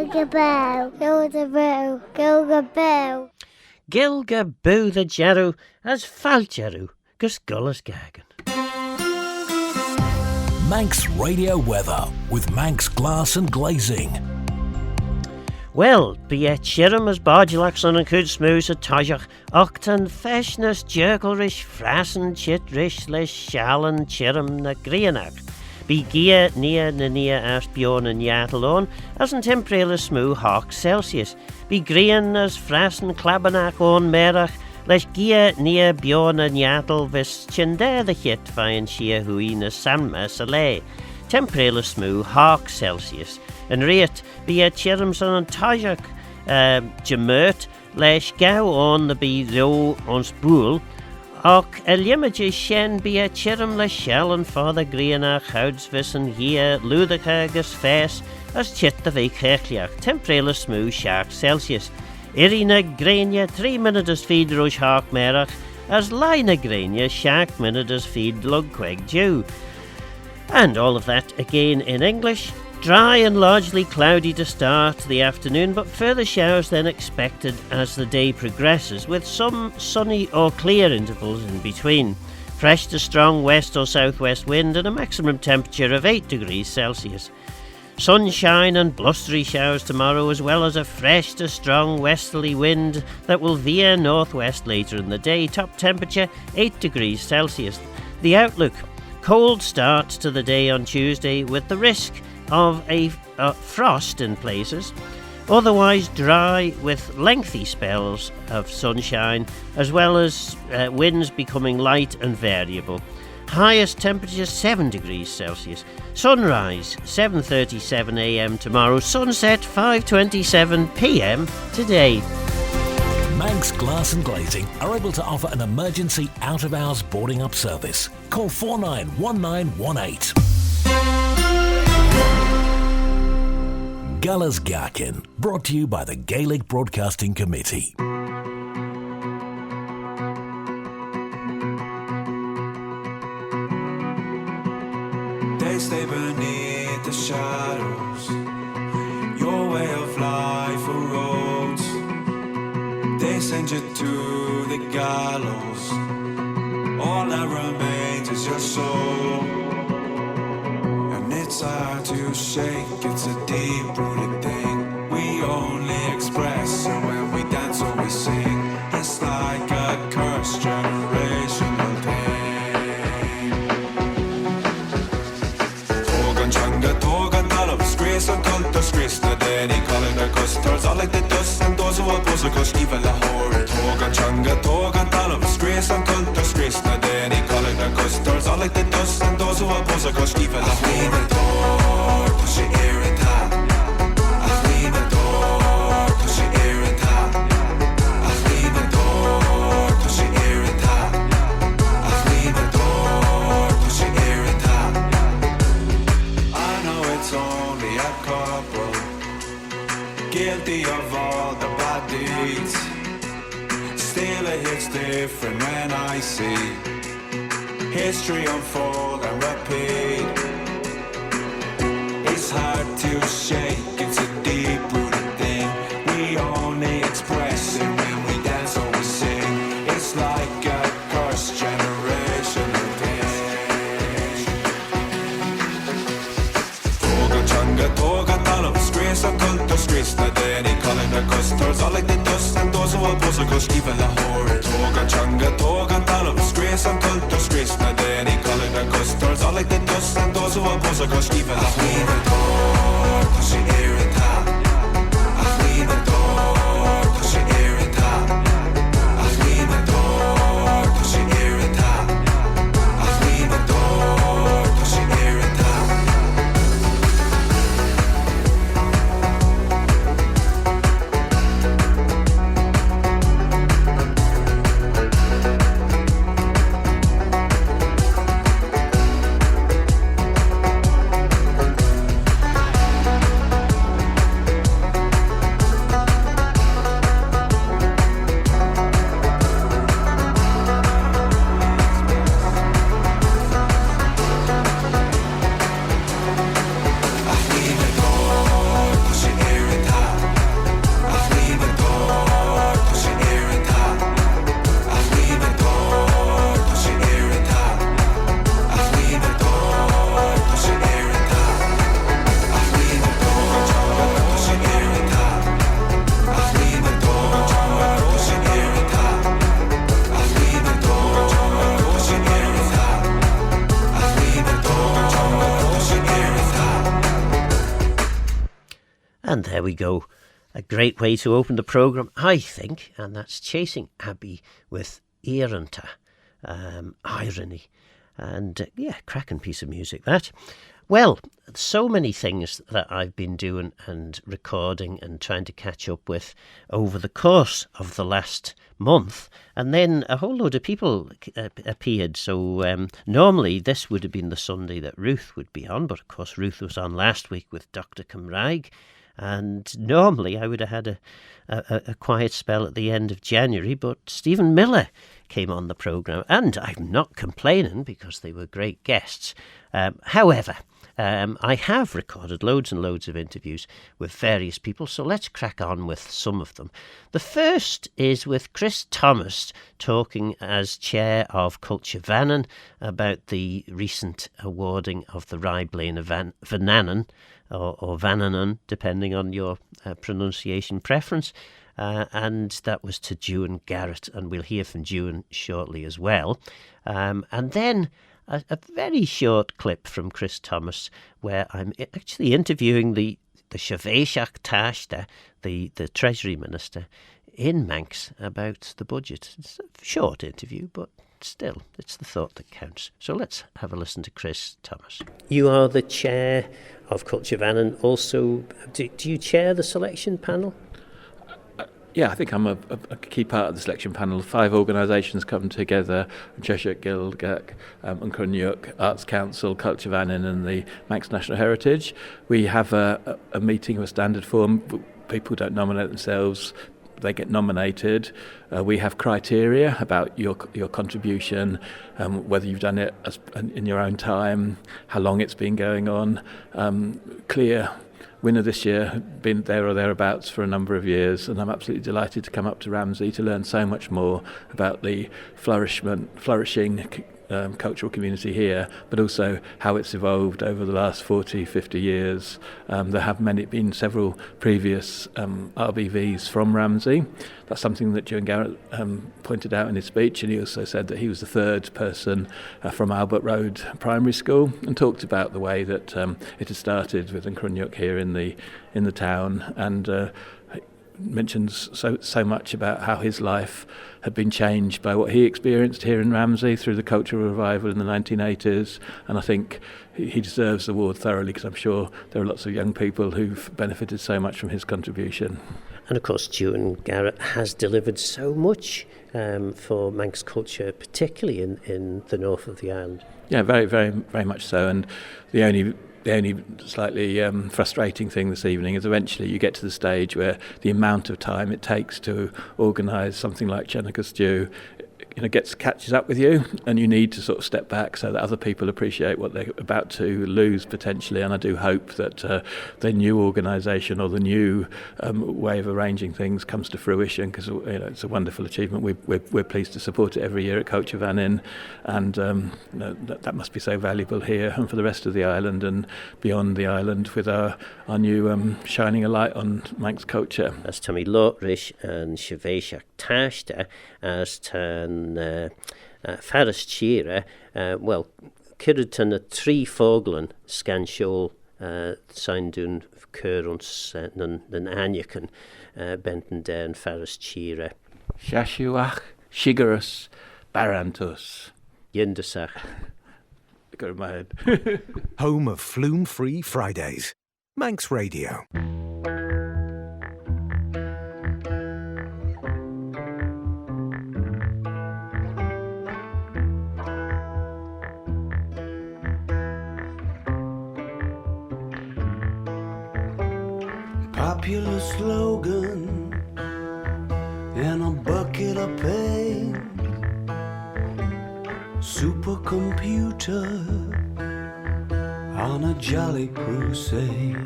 Gilgaboo, Gilgaboo, Gilgaboo. Gilgaboo the Jarrow as Falcheru, gus Gullas Gaccan. Manx Radio Weather with Manx Glass and Glazing. Well, be a chirum as Bodulakson and Cud Smoos a Tajach, Octan Feshness, Jerkelrish, Frassen, Chitrish, Les Shallen, Chirum na Grianach. Be Gia, Nia, Nania, Aspion and Yatalon, as an temperele Smoo Hawk Celsius. Be Grian as Frassen, Clabanach on Merach, Les Gia, Nia, Bion and Yatal, Vis Chinde the Hit, Fine Shia Huina Samma Saleh. Temperele Smoo Hawk Celsius. And rate be a Chirumson and Tajak Jamert, Les Gau on the be low on Spool. Och a limage shen be a chirum le shellen for the Grianach, Houdsvissen, here, Ludacagus, Fess, as chit the Vik Hechliach, Temperele Smoo Shark Celsius. Irina Grania, 3 minutes feed Rosh Hawk Merach, as Lina Grania, Shark minutes feed Lugqueg Jew. And all of that again in English. Dry and largely cloudy to start the afternoon, but further showers then expected as the day progresses, with some sunny or clear intervals in between. Fresh to strong west or southwest wind and a maximum temperature of 8 degrees Celsius. Sunshine and blustery showers tomorrow, as well as a fresh to strong westerly wind that will veer northwest later in the day. Top temperature 8 degrees Celsius. The outlook: cold start to the day on Tuesday with the risk of a frost in places, otherwise dry with lengthy spells of sunshine, as well as winds becoming light and variable. Highest temperature 7 degrees Celsius. Sunrise 7:37 a.m. tomorrow. Sunset 5:27 p.m. today. Manx Glass and Glazing are able to offer an emergency out-of-hours boarding up service. Call 491918. Gullas Gaccan, brought to you by the Gaelg Broadcasting Committee. They stay beneath the shadows, your way of life erodes. They send you to the gallows, all that remains is your soul. It's hard to shake, it's a deep-rooted thing. We only express it when we dance or we sing. It's like a cursed generational thing. Togan changa, togan talab, scrace and culture, scrace the daddy, calling their custards. All like the dust and those who oppose a cush, even the horror. Togan changa, togan talab, scrace and culture, scrace the daddy, calling their custards. All like the dust and those who oppose a cush, even the horror. Guilty of all the bad deeds, still it hits different when I see history unfold and repeat. It's hard to shake, it's a deep-rooted thing. We only express it when we dance or we sing. It's like a cursed generational thing. Toga changa, toga talab, scrace and culture, scrace the daddy, calling their custards. All like the dust and those who oppose a cush, even the horror. Toga changa, toga talab, scrace and culture, scrace the daddy, calling their custards. All like the dust and those who oppose a cush, even the horror. there we go. A great way to open the programme, I think, and that's Chasing Abbey with Éireanta, irony. And cracking piece of music, that. Well, so many things that I've been doing and recording and trying to catch up with over the course of the last month. And then a whole load of people appeared. So normally this would have been the Sunday that Ruth would be on. But of course, Ruth was on last week with Dr. Cymraeg. And normally I would have had a quiet spell at the end of January. But Stephen Miller came on the programme. And I'm not complaining because they were great guests. However, I have recorded loads and loads of interviews with various people, so let's crack on with some of them. The first is with Chris Thomas talking as chair of Culture Vannan about the recent awarding of the Ryblain of Vannanan, or Vannanan, depending on your pronunciation preference. And that was to Juan Garrett, and we'll hear from Juan shortly as well. And then a very short clip from Chris Thomas where I'm actually interviewing the Siobhéiseach Taiste, the Treasury Minister in Manx, about the budget. It's a short interview, but still, it's the thought that counts. So let's have a listen to Chris Thomas. You are the chair of Culture Vannan. Also, do you chair the selection panel? Yeah, I think I'm a key part of the selection panel. 5 organisations come together: Cheshire Guild, Gaccan, Uncruniuc, Arts Council, Culture Vannan and the Manx National Heritage. We have a meeting of a standard form. People don't nominate themselves, they get nominated. We have criteria about your contribution, whether you've done it in your own time, how long it's been going on, clear winner this year, been there or thereabouts for a number of years, and I'm absolutely delighted to come up to Ramsey to learn so much more about the flourishing cultural community here, but also how it's evolved over the last 40, 50 years. There have been several previous RBVs from Ramsey. That's something that Juan Garrett pointed out in his speech, and he also said that he was the third person from Albert Road Primary School, and talked about the way that it had started with Uncruniuc here in the town, and mentions so much about how his life had been changed by what he experienced here in Ramsey through the cultural revival in the 1980s, and I think he deserves the award thoroughly, because I'm sure there are lots of young people who've benefited so much from his contribution. And of course, Juan Garrett has delivered so much for Manx culture, particularly in the north of the island. Yeah, very, very, very much so. And the only slightly frustrating thing this evening is eventually you get to the stage where the amount of time it takes to organise something like Chenacha Stew catches up with you, and you need to sort of step back so that other people appreciate what they're about to lose potentially. And I do hope that the new organisation or the new way of arranging things comes to fruition, because it's a wonderful achievement. We're pleased to support it every year at Culture Vannan, and that must be so valuable here and for the rest of the island and beyond the island, with our new shining a light on Manx culture. As Tommy Lótrish and Siobhéiseach Taiste as tan Faris Chira, well, Kirtan a trí foglan scan chiaull Soundún Currents nan Anyakan Benton Dan Faris Chira. Shashuach Shigarus Barantus. Yindasach. Got it in my head. Home of Flume-Free Fridays. Manx Radio. Popular slogan and a bucket of pain. Supercomputer on a jolly crusade.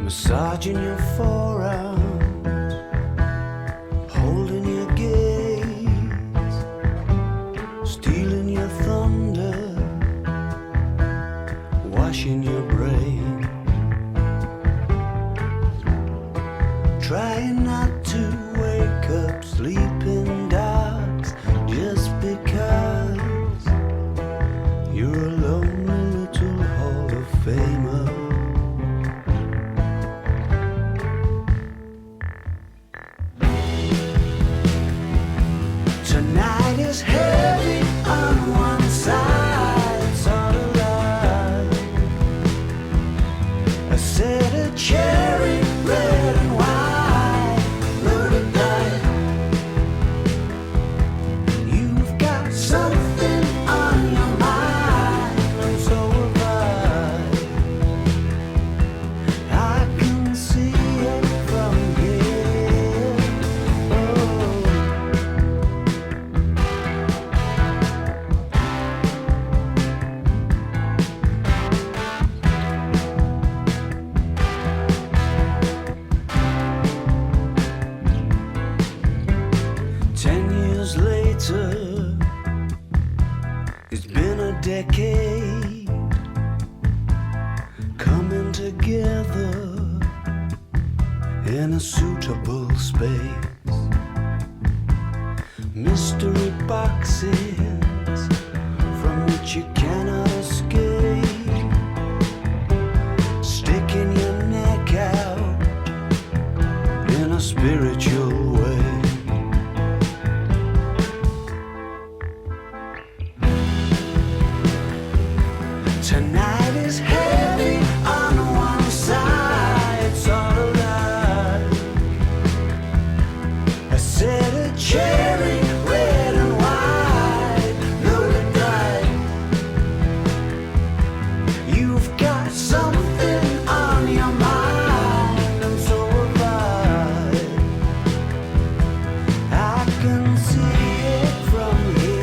Massaging your forearms, holding your gaze, stealing your thunder, washing your brain. Trying not to wake up sleeping dogs just because you're a lonely little Hall of Famer. Tonight is heavy on one side, it's all a lie. I said a cherry, red and white, loaded dice. You've got something on your mind, and so have I can see it from here. Oh. 10 years later, it's been a decade coming together in a suitable space. Mystery boxes from which you cannot escape, sticking your neck out in a spiritual way. Tonight is heavy on one side, it's all a lie. I said a cherry, red and white, loaded dice. You've got something on your mind, and so have I can see it from here.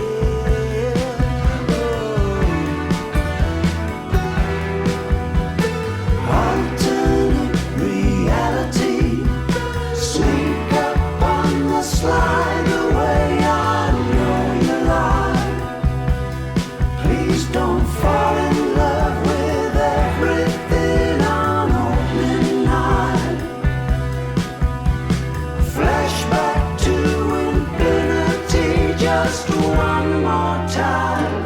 Alternate reality, sneak up on the slide the way I know you lie. Please don't fall in love with everything on opening night. Flashback to infinity just one more time.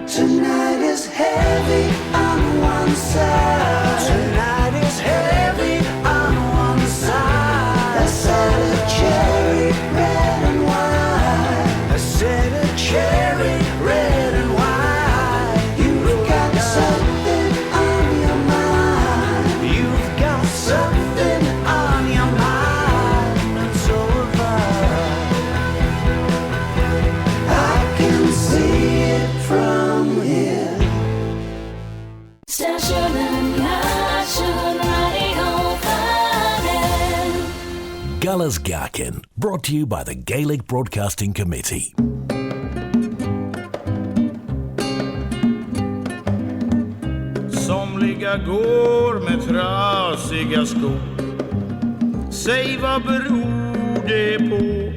Tonight is heavy on one side. Tonight is heavy on one side. I said a cherry, red and white. I said a cherry, red and white. You've got something on your mind. You've got something on your mind, and so have I can see it from here. Stationen nationalradio. Guller's Gaccan, brought to you by the Gaelic Broadcasting Committee. Somliga går med trasiga skor. Säg vad beror det på?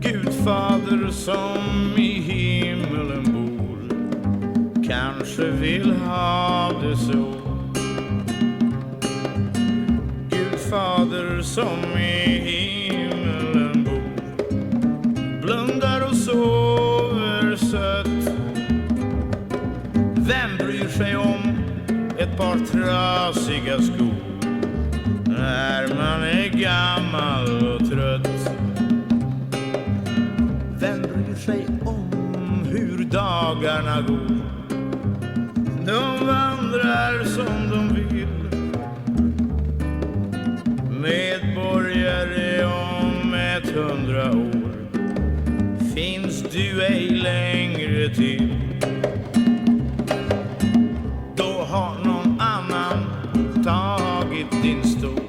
Gudfader som i himmelen bor kanske vill ha det så. Gudfader som i himmelen bor blundar och sover sött. Vem bryr sig om ett par trasiga skor när man är gammal och trött? Vem bryr sig om hur dagarna går? De vandrar som de vill. Medborgare om 100 år finns du ej längre till. Då har någon annan tagit din stol.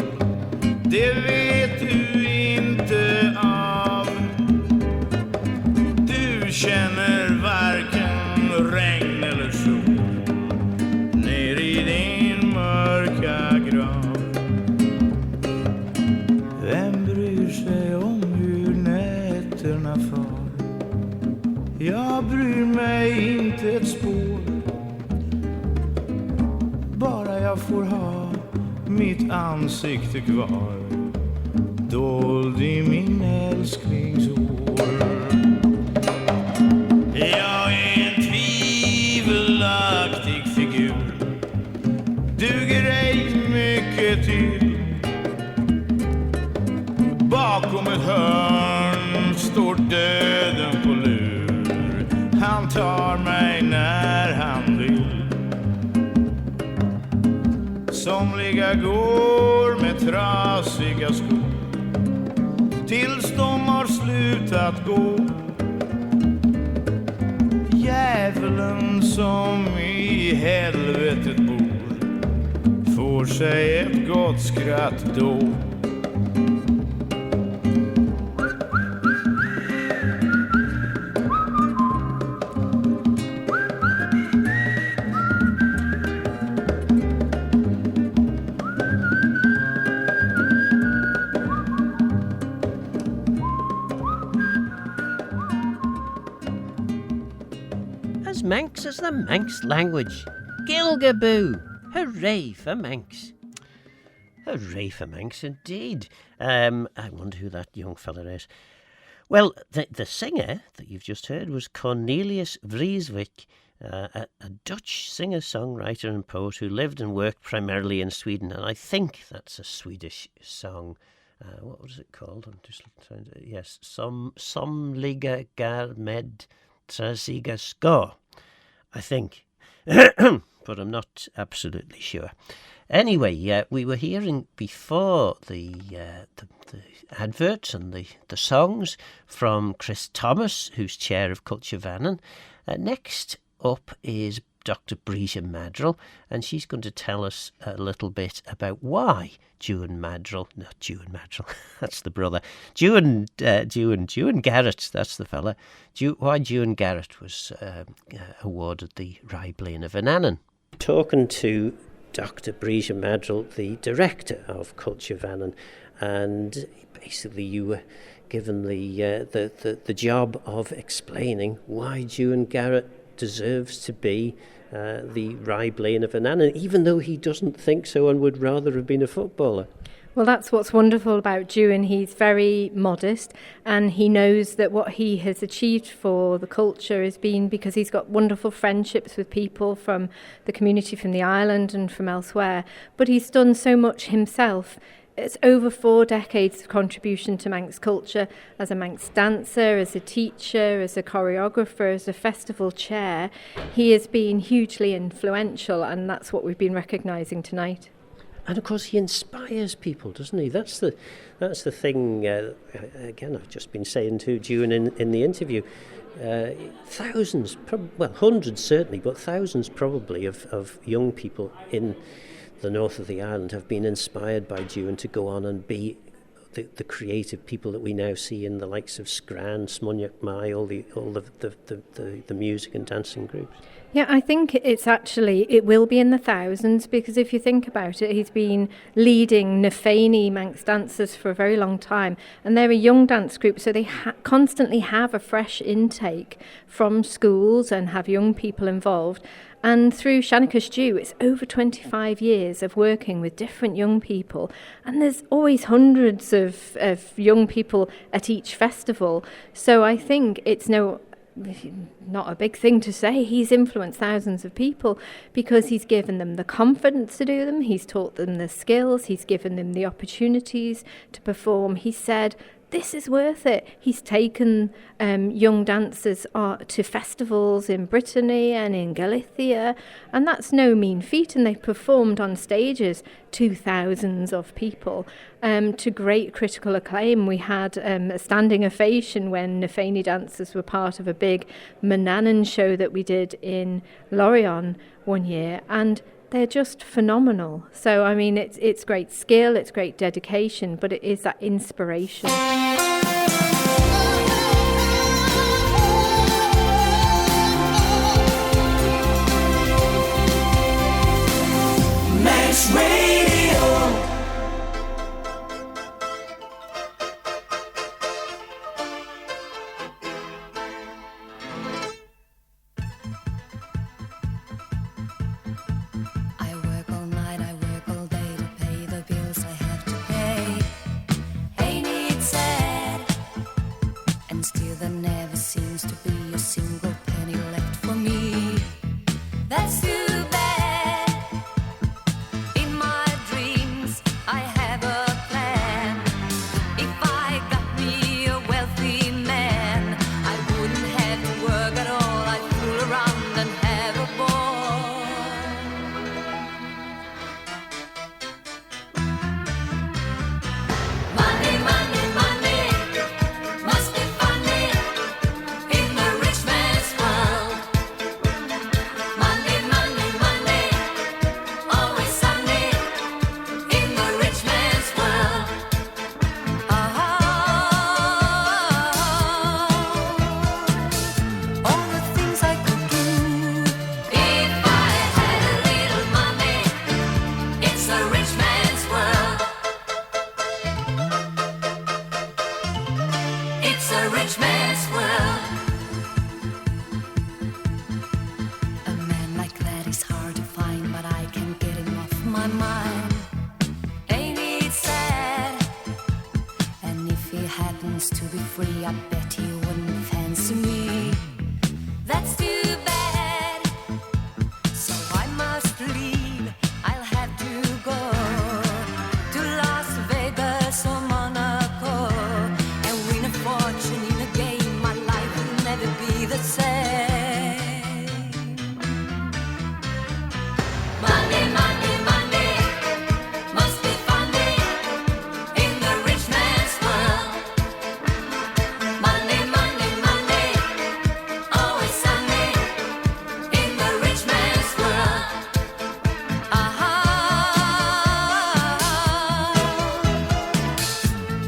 Det vet du inte av. Du känner varken regn eller sol ner i din mörka grav. Vem bryr sig om hur nätterna far? Jag bryr mig inte ett spår. Bara jag får ha mitt ansikte kvar dold i min älsklingshår. Jag är en tvivelaktig figur, duger går döden på lur. Han tar mig när han vill. Somliga går med trasiga skor tills de har slutat gå. Djävulen som i helvetet bor får sig ett gott skratt då. As Manx as the Manx language. Gilgaboo! Hooray for Manx. Hooray for Manx indeed. I wonder who that young fella is. Well, the singer that you've just heard was Cornelius Vreeswijk, a Dutch singer-songwriter and poet who lived and worked primarily in Sweden, and I think that's a Swedish song. What was it called? I'm just trying to... Yes, Somliga gar med trasiga ska, I think. But I'm not absolutely sure. Anyway, we were hearing before the adverts and the songs from Chris Thomas, who's chair of Culture Vannin. Next up is Dr. Breesia Madrill, and she's going to tell us a little bit about why Juan that's the brother. Juan Garrett, that's the fella. Why Juan Garrett was awarded the Rhyblaen of Annan. Talking to Dr. Breesia Madrill, the director of Culture Vannin, and basically you were given the job of explaining why Juan Garrett deserves to be the Rhyblaen of Annan, even though he doesn't think so and would rather have been a footballer. Well, that's what's wonderful about Juan. He's very modest, and he knows that what he has achieved for the culture has been because he's got wonderful friendships with people from the community, from the island and from elsewhere. But he's done so much himself. It's over 4 decades of contribution to Manx culture as a Manx dancer, as a teacher, as a choreographer, as a festival chair. He has been hugely influential, and that's what we've been recognising tonight. And of course, he inspires people, doesn't he? That's the thing. Again, I've just been saying to Juan in the interview. Thousands, hundreds certainly, but thousands probably of young people in the north of the island have been inspired by Juan to go on and be the creative people that we now see in the likes of Scran, Smooinaght, all the music and dancing groups. Yeah, I think it will be in the thousands, because if you think about it, he's been leading Nefani Manx dancers for a very long time, and they're a young dance group, so they constantly have a fresh intake from schools and have young people involved. And through Shanachas Dew, it's over 25 years of working with different young people. And there's always hundreds of young people at each festival. So I think it's not a big thing to say. He's influenced thousands of people because he's given them the confidence to do them. He's taught them the skills. He's given them the opportunities to perform. He said, this is worth it. He's taken young dancers to festivals in Brittany and in Galicia, and that's no mean feat, and they've performed on stages to thousands of people to great critical acclaim. We had a standing ovation when Nefani dancers were part of a big Manannan show that we did in Lorient one year, and they're just phenomenal. So, I mean, it's great skill, it's great dedication, but it is that inspiration. Manx Radio. my mind. Ain't it sad? And if he happens to be free, I bet he wouldn't fancy me. That's too bad. So I must leave. I'll have to go to Las Vegas or Monaco and win a fortune in a game. My life will never be the same. Monday, Monday, Monday must be funny in the rich man's world. Monday, Monday, Monday, always Sunday in the rich man's world.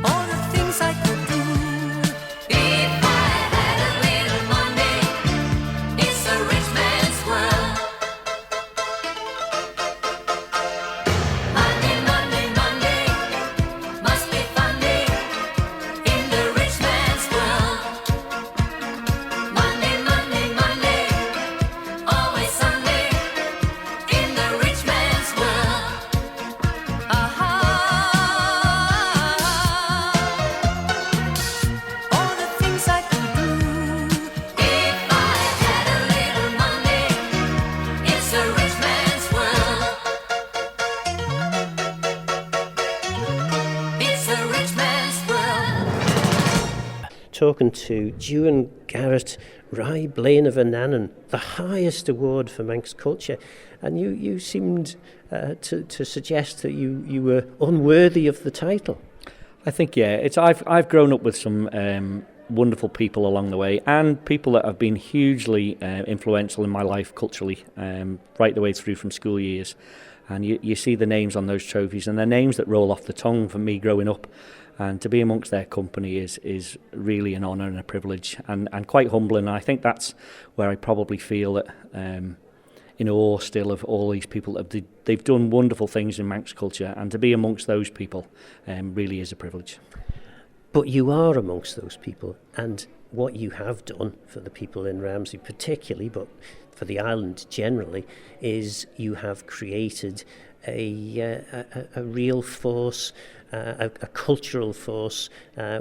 All the things I could do if I had a little money. It's a rich man's world. Monday, Monday, Monday must be funny in the rich man's world. Monday, Monday, Monday, always Sunday in the rich man's world. All the things I could do if I had a little money. It's a rich man's world. It's a rich man's world. Talking to Juan Garrett RBV, the highest award for Manx culture, and you seemed to suggest that you were unworthy of the title. I think, yeah, I've grown up with some wonderful people along the way, and people that have been hugely influential in my life culturally, right the way through from school years. And you see the names on those trophies, and they're names that roll off the tongue for me growing up. And to be amongst their company is really an honour and a privilege, and quite humbling. And I think that's where I probably feel that in awe still of all these people that they've done wonderful things in Manx culture, and to be amongst those people really is a privilege. But you are amongst those people, and what you have done for the people in Ramsey particularly, but for the island generally, is you have created a real force, a cultural force,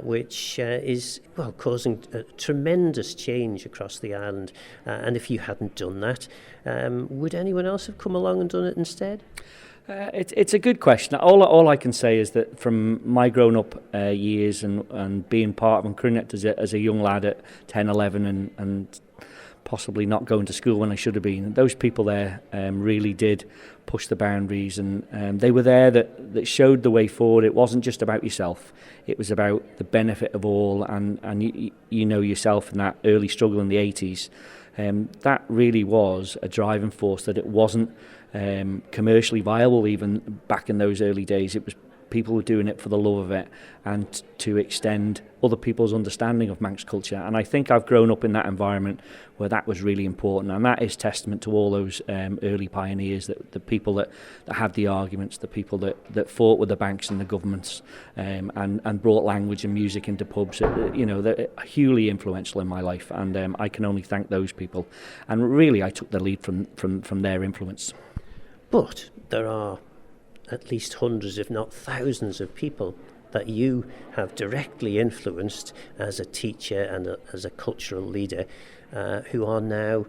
which is causing a tremendous change across the island. And if you hadn't done that, would anyone else have come along and done it instead? It's a good question. All I can say is that from my grown-up years and being part of Smooinaght as a young lad at 10, 11 and possibly not going to school when I should have been, those people there really did push the boundaries, and they were there that showed the way forward. It wasn't just about yourself. It was about the benefit of all, and you know yourself in that early struggle in the 80s. That really was a driving force, that it wasn't commercially viable even back in those early days. It was people were doing it for the love of it and to extend other people's understanding of Manx culture. And I think I've grown up in that environment where that was really important, and that is testament to all those early pioneers, that the people that had the arguments, the people that fought with the banks and the governments, and brought language and music into pubs. They're hugely influential in my life, and I can only thank those people. And really I took the lead from their influence. But there are at least hundreds, if not thousands, of people that you have directly influenced as a teacher and as a cultural leader, who are now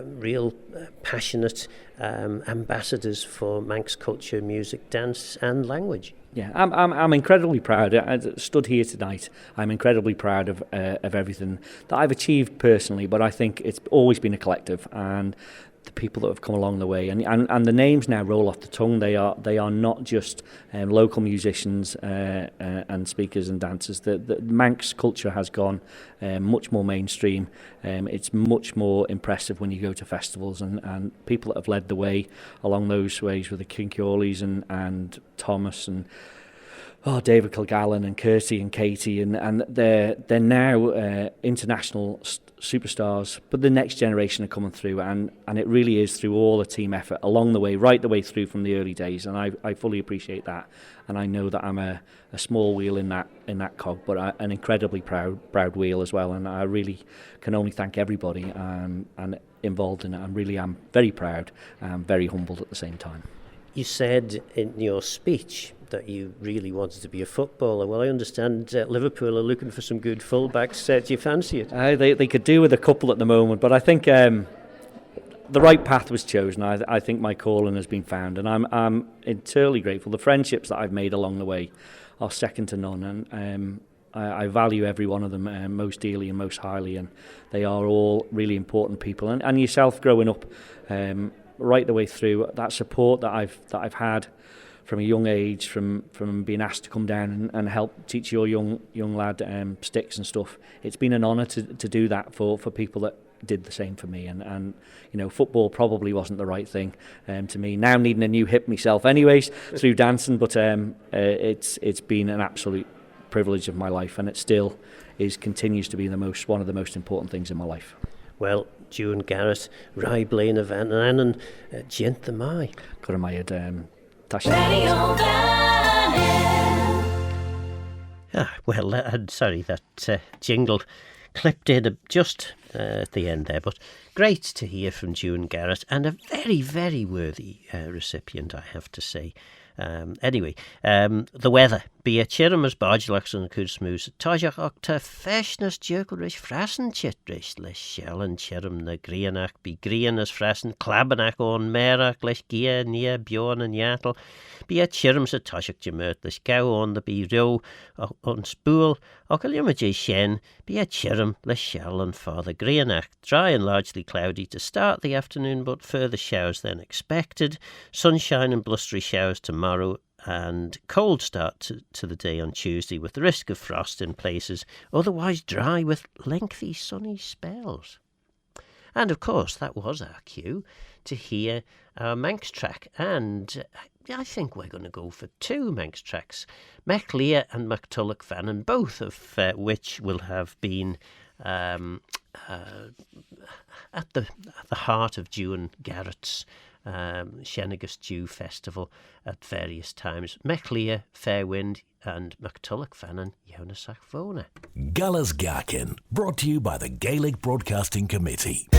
real passionate ambassadors for Manx culture, music, dance and language. Yeah, I'm incredibly proud. I stood here tonight. I'm incredibly proud of everything that I've achieved personally, but I think it's always been a collective, and the people that have come along the way, and the names now roll off the tongue. They are not just local musicians and speakers and dancers. The Manx culture has gone much more mainstream. It's much more impressive when you go to festivals, and people that have led the way along those ways with the Chiaull and Thomas and David Kilgallen and Kirsty and Katie, and they're now international superstars, but the next generation are coming through, and it really is through all the team effort along the way, right the way through from the early days, and I fully appreciate that, and I know that I'm a small wheel in that cog, but an incredibly proud wheel as well, and I really can only thank everybody and involved in it. I really am very proud and very humbled at the same time. You said in your speech that you really wanted to be a footballer. Well, I understand Liverpool are looking for some good fullbacks. Do you fancy it? They could do with a couple at the moment, but I think the right path was chosen. I think my calling has been found, and I'm eternally grateful. The friendships that I've made along the way are second to none, and I value every one of them most dearly and most highly, and they are all really important people. And yourself, growing up, right the way through, that support that I've had from a young age, from being asked to come down and help teach your young lad sticks and stuff. It's been an honour to do that for people that did the same for me, and you know, football probably wasn't the right thing to me. Now needing a new hip myself anyways through dancing, but it's been an absolute privilege of my life, and it still continues to be one of the most important things in my life. Well, Juan Garrett, Rai Blaine of Annan, Gent the Mai. Got my well, I'm sorry that jingle clipped in just at the end there, but great to hear from Juan Garrett, and a very, very worthy recipient, I have to say. Anyway, the weather. Be a chirum as bardulax and could smooth. Tajach octa feshnas jerkelrish frassen chitrish les shellen chirum na grianach be grian as frassen clabbanach on merach les gia nia bjorn and yatel. Be a chirum sa tajach gemert les gau on the be row on spool. Ocalimaj shen. Be a chirum les shellen father grianach. Dry and largely cloudy to start the afternoon, but further showers than expected. Sunshine and blustery showers tomorrow, and cold start to the day on Tuesday, with the risk of frost in places, otherwise dry with lengthy sunny spells. And of course, that was our cue to hear our Manx track, and I think we're going to go for two Manx tracks, Meclia and Mactulloch Vannon, both of which will have been at the heart of Juan Garrett's Shenagus Dew Festival at various times. Meclia, Fair Wind, and Mactulloch Vannon, Ionasach Vona. Gullas Gaccan, brought to you by the Gaelic Broadcasting Committee.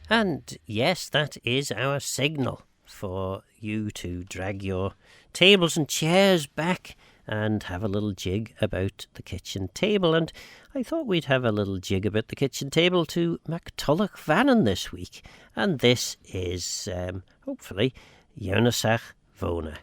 And yes, that is our signal for you to drag your tables and chairs back and have a little jig about the kitchen table. And I thought we'd have a little jig about the kitchen table to Mactulloch Vannon this week. And this is, hopefully, Ionasach Vona.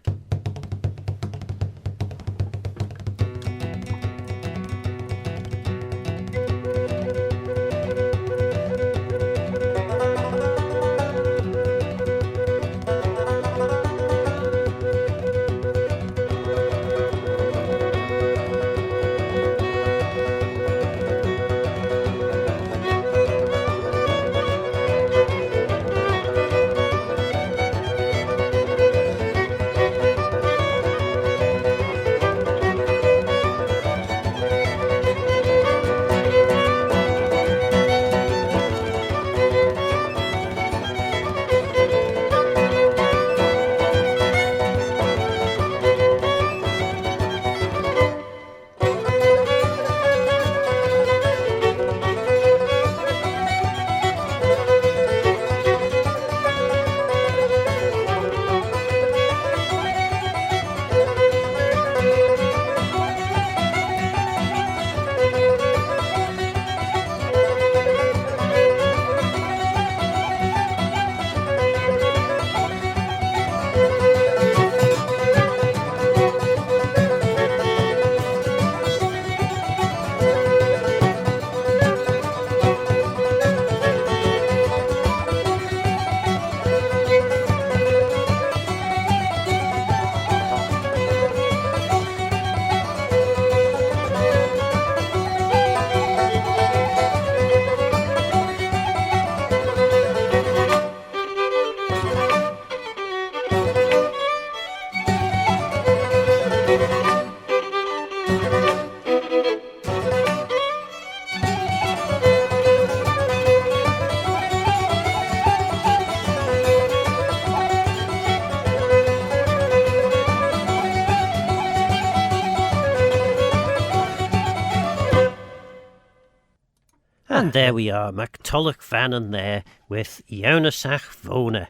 And there we are, Mactulloch Vannon there with Ionasach Vona.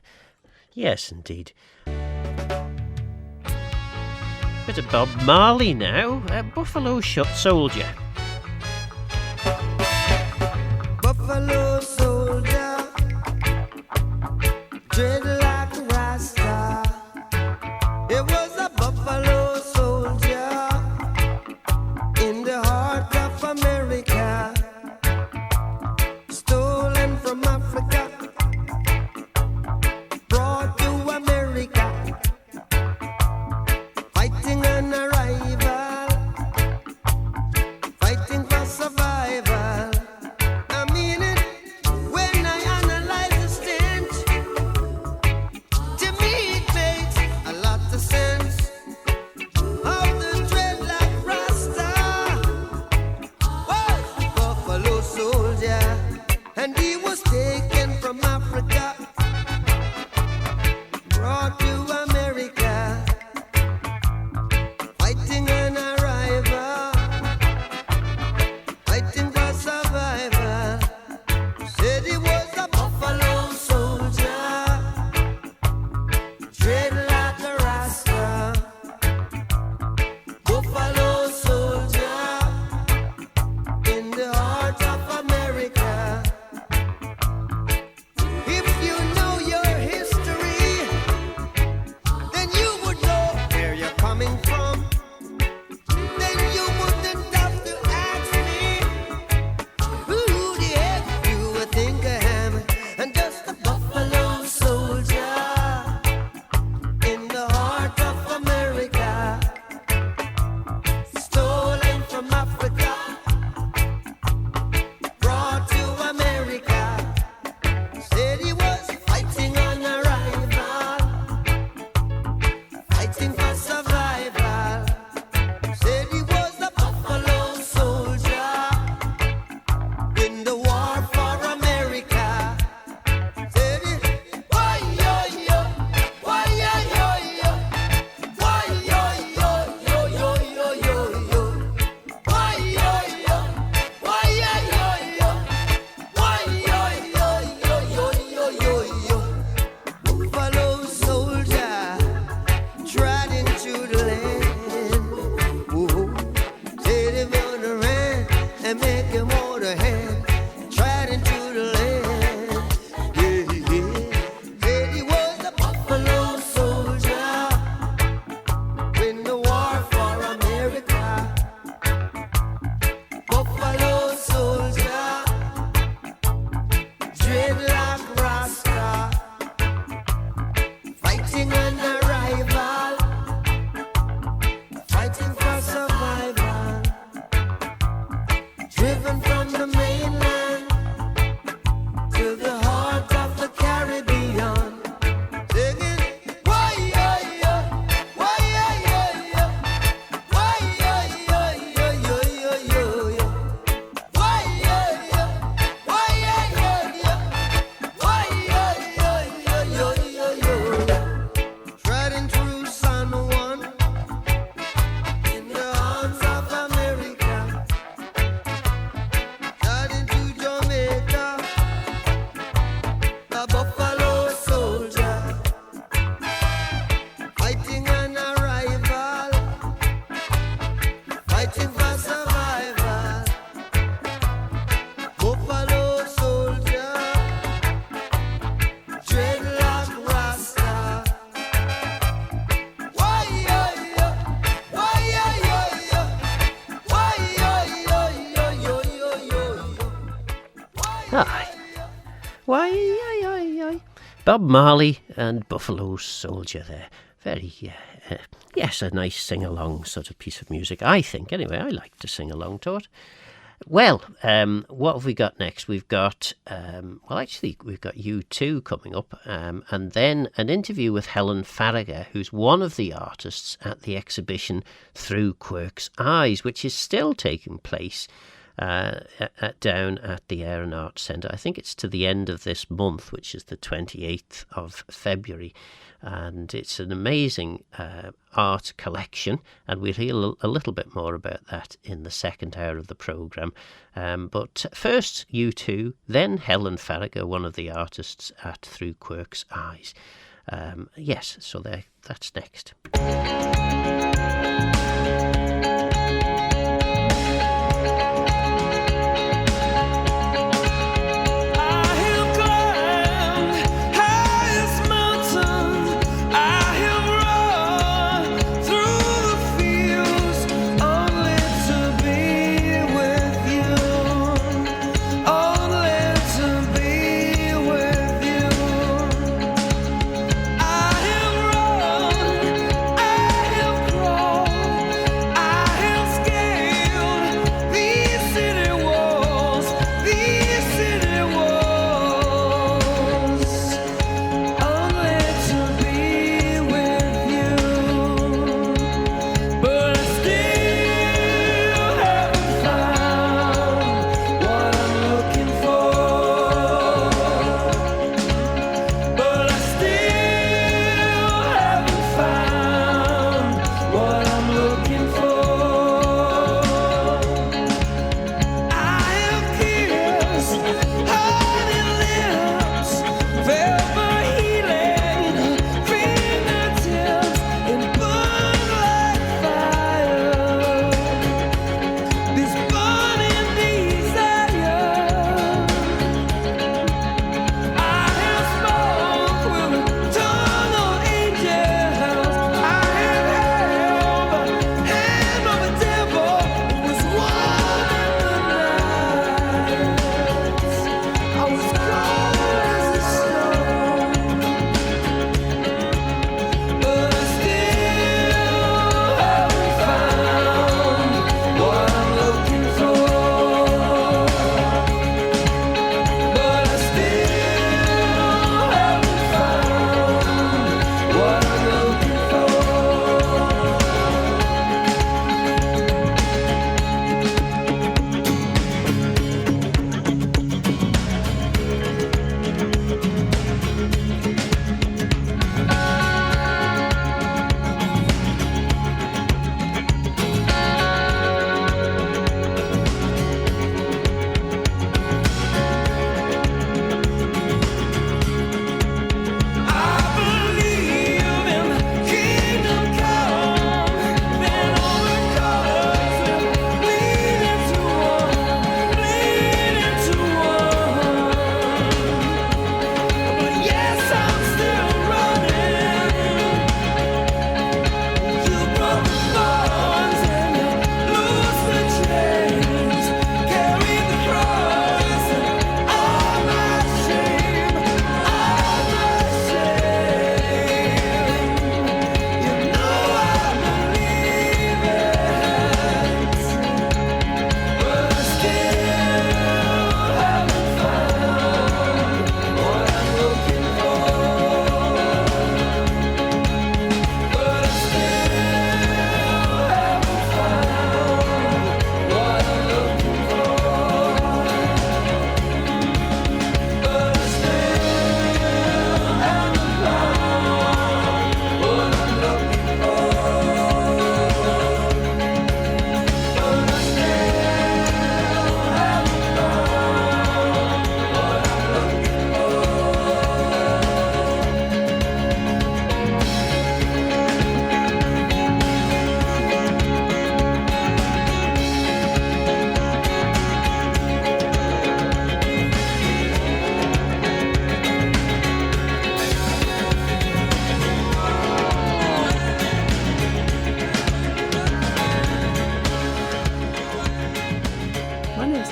Yes, indeed. Bit of Bob Marley now, Buffalo Soldier. Buffalo soldier, dread like a rasta. It was a buffalo soldier in the heart of America, stolen from Africa, brought to America, fighting an arrival, fighting for survival. I mean it when I analyze the stench. To me it makes a lot of sense. How the dreadlock Rasta was a buffalo soldier, and he was taken from Africa, brought to America, fighting an arrival, fighting for survival. Said he was a buffalo soldier, dread like a Rasta. Buffalo soldier in the heart of America, Why, aye, aye, aye. Bob Marley and Buffalo Soldier there. Very, yes, a nice sing-along sort of piece of music, I think. Anyway, I like to sing along to it. Well, what have we got next? We've got, we've got U2 coming up, and then an interview with Helen Farragher, who's one of the artists at the exhibition Through Quirk's Eyes, which is still taking place down at the Air and Art Centre. I think it's to the end of this month, which is the 28th of February. And it's an amazing art collection, and we'll hear a little bit more about that in the second hour of the programme. But first, U2, then Helen Farragher, one of the artists at Through Quirk's Eyes. Yes, so that's next.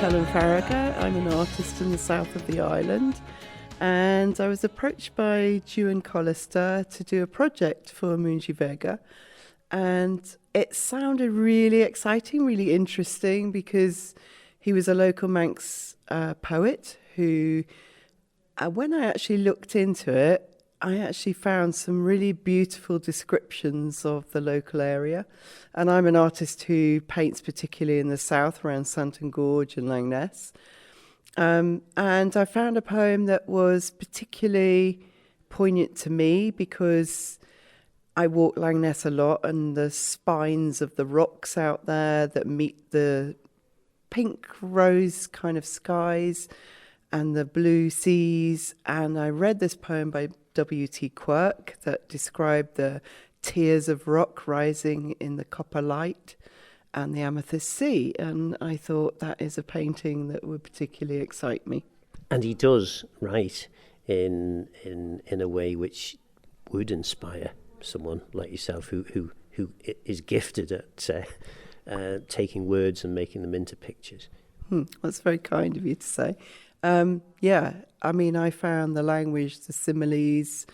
Helen Farragher. I'm an artist in the south of the island, And I was approached by Juan Collister to do a project for Moonji Vega. And it sounded really exciting, really interesting, because he was a local Manx poet who, when I actually looked into it, I actually found some really beautiful descriptions of the local area. And I'm an artist who paints particularly in the south around Santon Gorge and Langness. And I found a poem that was particularly poignant to me because I walk Langness a lot, and the spines of the rocks out there that meet the pink rose kind of skies and the blue seas. And I read this poem by W.T. Quirk that described the tiers of rock rising in the copper light and the amethyst sea. And I thought that is a painting that would particularly excite me. And he does write in a way which would inspire someone like yourself who is gifted at taking words and making them into pictures. That's very kind of you to say. I mean, I found the language, the similes,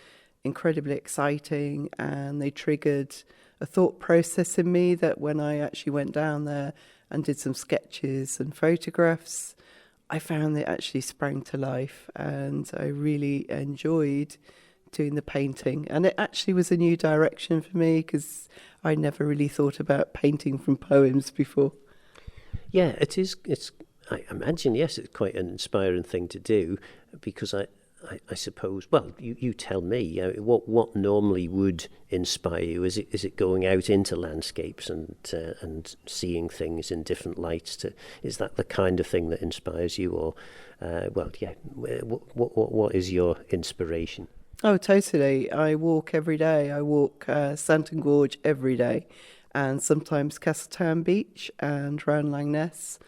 incredibly exciting, and they triggered a thought process in me that when I actually went down there and did some sketches and photographs, I found they actually sprang to life, and I really enjoyed doing the painting. And it actually was a new direction for me because I never really thought about painting from poems before. Yeah, it is. I imagine, yes, it's quite an inspiring thing to do, because I suppose, well, you tell me, what normally would inspire you? Is it going out into landscapes and seeing things in different lights? Is that the kind of thing that inspires you, or what is your inspiration? Oh, totally. I walk every day. I walk Santon Gorge every day, and sometimes Castletown Beach and round Langness.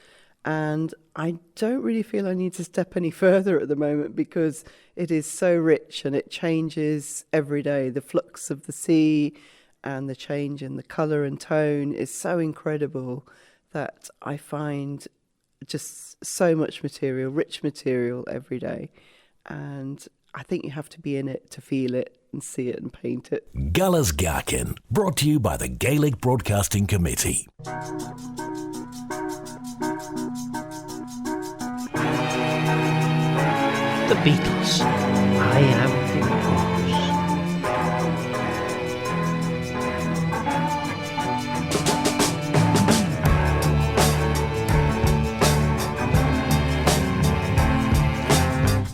And I don't really feel I need to step any further at the moment because it is so rich and it changes every day. The flux of the sea and the change in the colour and tone is so incredible that I find just so much material, rich material every day. And I think you have to be in it to feel it and see it and paint it. Guller's Gaccan, brought to you by the Gaelic Broadcasting Committee. The Beatles. I am yours.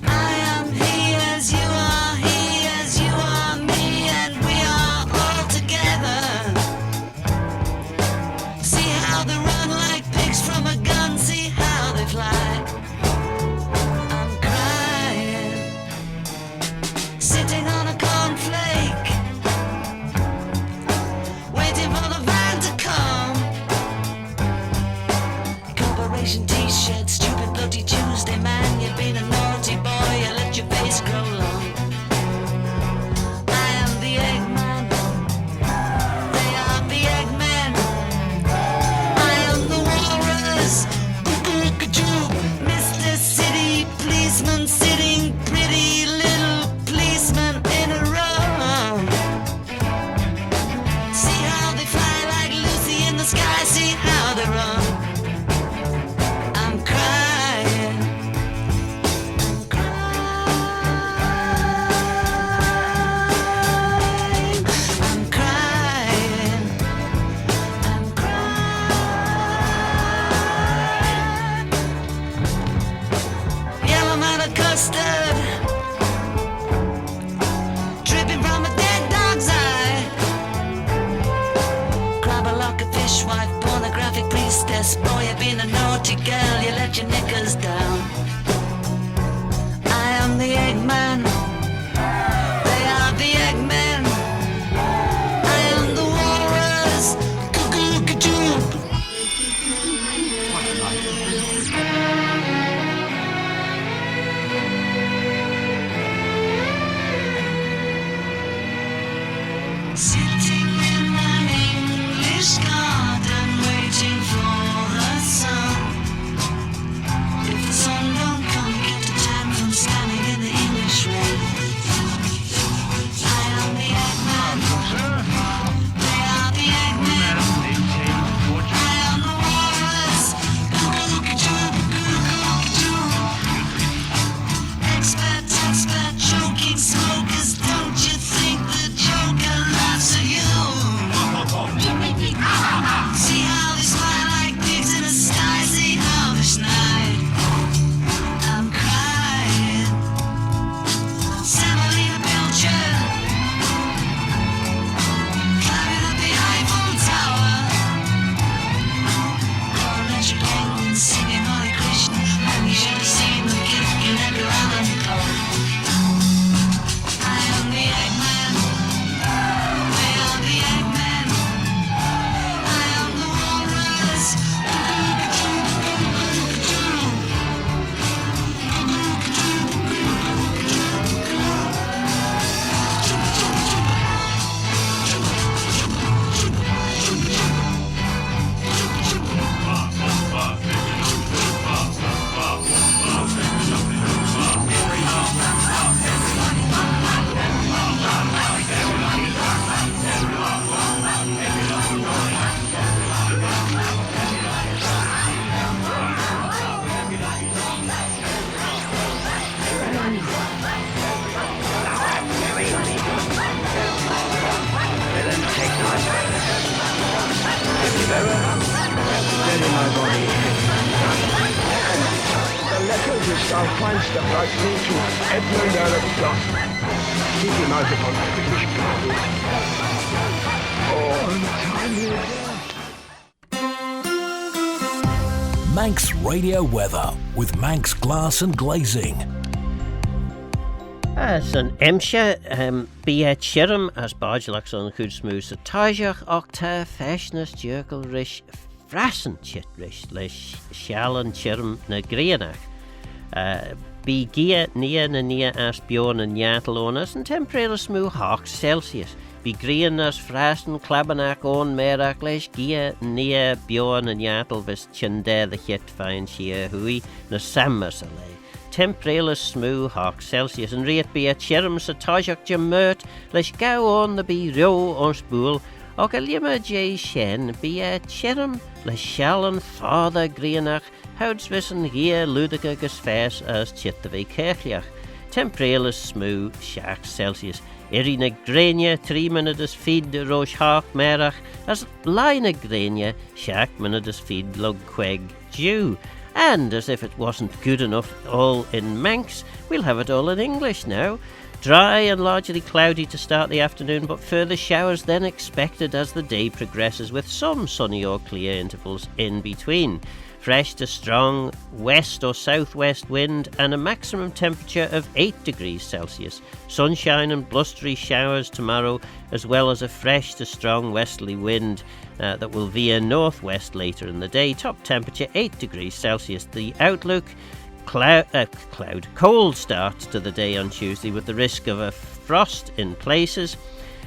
I am he as you are, he as you are, me, and we are all together. See how they run like pigs from a gun, see how they fly. Sitting on a cornflake, waiting for the van to come. Corporation t-shirt, stupid bloody Tuesday, man. You've been a naughty boy, you let your face grow long. I am the Eggman, they are the Eggmen. I am the walrus, Mr. City Policeman, sitting pretty little policemen in a row. See how they fly like Lucy in the sky, see how they run. I'm crying, I'm crying, I'm crying, I'm crying. Yellow man of custard, dripping from a dead dog's eye. Grab a lock of fishwife, pornographic priestess. Boy, you've been a naughty girl, you let your knickers down. I am the Eggman, they are the Eggmen. I am the walrus, cuckoo-ca-choo. Sitting in an English garden, waiting for the sun. If the sun don't come, get a tan from standing in the English the frightening truth, Edmund Earl of Gloucester. Keep your knife upon the British people. Oh, untimely death. Manx Radio Weather with Manx Glass and Glazing. As an Emsha, be a chirum as Bargelach on Could Smooth Tajach Octa Feshnas Jerkel Rish Frassen Chit Rish Lish Shalan Chirum na Grianach. Be Gia Nia na Nia as Bjorn and Yatalonas and Temperatural Smooth Hawks Celsius. Be Grianas Frassen Clabanach on Merach Lish Gia Nia Bjorn and Yatal Vis Chinde the Hit Fine Shia Hui na Sammersalay. Temperatural smooth hawk Celsius and rate be a chirum sa tajak jamert lesh gau on the be ro on spool och a lima j shen be a chirum lesh shallen father grianach houds wissen hier ludica gus fes as chitavi kirchliach. Temperatural smooth shak Celsius. Irina grenia 3 minutes feed de rosh hawk merach as line grenia shak minutes feed log queg Jew. And as if it wasn't good enough all in Manx, we'll have it all in English now. Dry and largely cloudy to start the afternoon, but further showers then expected as the day progresses with some sunny or clear intervals in between. Fresh to strong west or southwest wind and a maximum temperature of 8 degrees Celsius. Sunshine and blustery showers tomorrow, as well as a fresh to strong westerly wind that will veer northwest later in the day. Top temperature 8 degrees Celsius. The outlook, cold start to the day on Tuesday with the risk of a frost in places.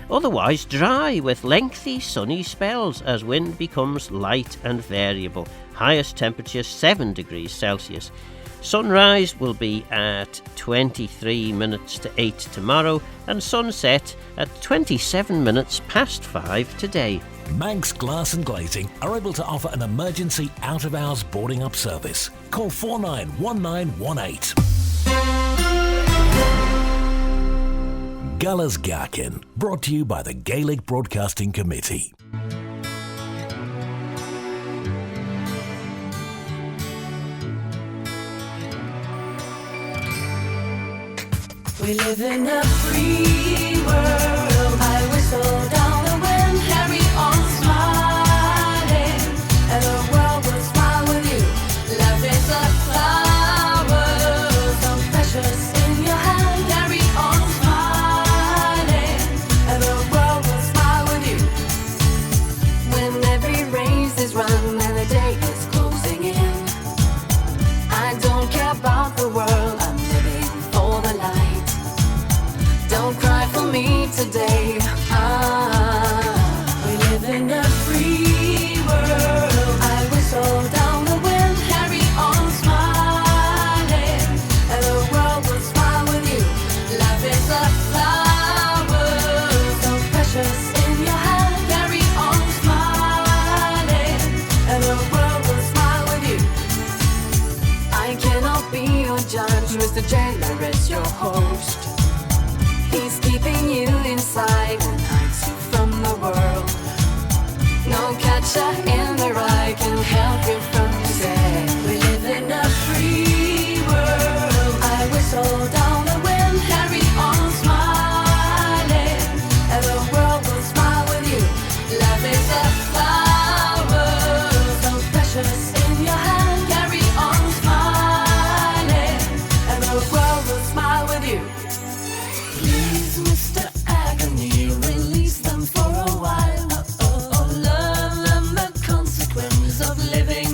Otherwise dry with lengthy sunny spells as wind becomes light and variable. Highest temperature 7 degrees Celsius. Sunrise will be at 23 minutes to 8 tomorrow and sunset at 27 minutes past 5 today. Manx Glass and Glazing are able to offer an emergency out-of-hours boarding up service. Call 491918. Guller's Gaccan, brought to you by the Gaelic Broadcasting Committee. We live in a free world. I whistle down the wind, carry on smiling, and the world will smile with you. Love is a flower, so precious in your hand. Carry on smiling, and the world will smile with you. When every race is run and the day is closing in, I don't care about the world. I'm living for the light. Don't cry for me today. We live in a free world. I whistle down the wind, carry on smiling, and the world will smile with you. Love is a flower, so precious in your hand. Carry on smiling, and the world will smile with you. I cannot be your judge, Mr. Jailer is your host. He's keeping you inside and hides you from the world. No catcher in the rye can help you from despair. We live in a free world. I whistle down the wind, carry on smiling, and the world will smile with you. Love is a flower, so precious in your hand. Carry on smiling, and the world will smile with you. Please, Mr. Agony, release them for a while. Love and the consequence of living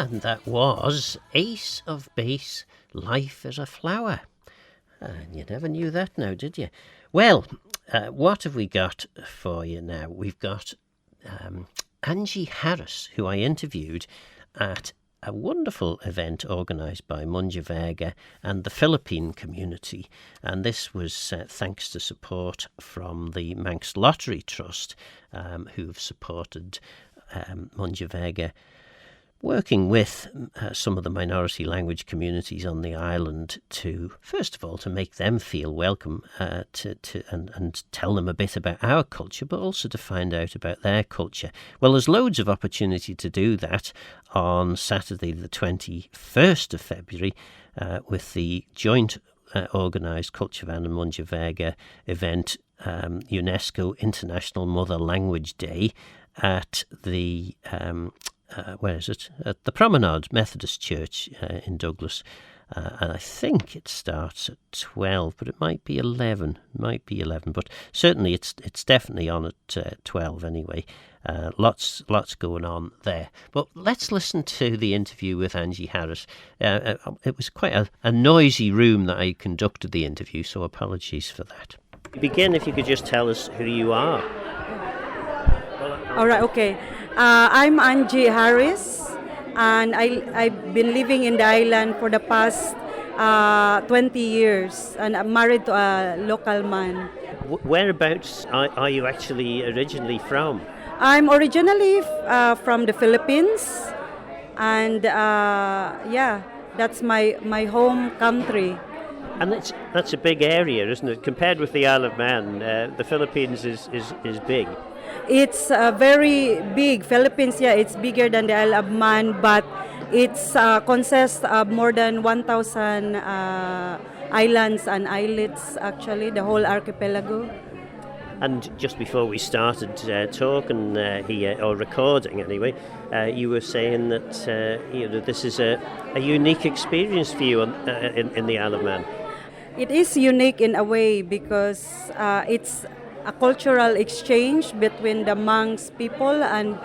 And that was Ace of Base, Life is a Flower. And you never knew that now, did you? Well, what have we got for you now? We've got Angie Harris, who I interviewed at a wonderful event organised by Munja Vega and the Philippine community. And this was thanks to support from the Manx Lottery Trust, who've supported Munja Vega, working with some of the minority language communities on the island to, first of all, to make them feel welcome and tell them a bit about our culture, but also to find out about their culture. Well, there's loads of opportunity to do that on Saturday the 21st of February with the joint organised Culturevan and Munja Vega event, UNESCO International Mother Language Day, at the where is it? At the Promenade Methodist Church in Douglas. And I think it starts at 12, but it might be 11. But certainly it's definitely on at 12 anyway. Lots going on there. But let's listen to the interview with Angie Harris. It was quite a noisy room that I conducted the interview, so apologies for that. Begin, if you could just tell us who you are. All right, okay. I'm Angie Harris, and I've been living in the island for the past 20 years, and I'm married to a local man. Whereabouts are you actually originally from? I'm originally from the Philippines, and that's my home country. And that's a big area, isn't it? Compared with the Isle of Man, the Philippines is big. It's very big. Philippines, it's bigger than the Isle of Man, but it's consists of more than 1,000 islands and islets, actually, the whole archipelago. And just before we started talking here, or recording anyway, you were saying that this is a unique experience for you in the Isle of Man. It is unique in a way because it's a cultural exchange between the Manx people and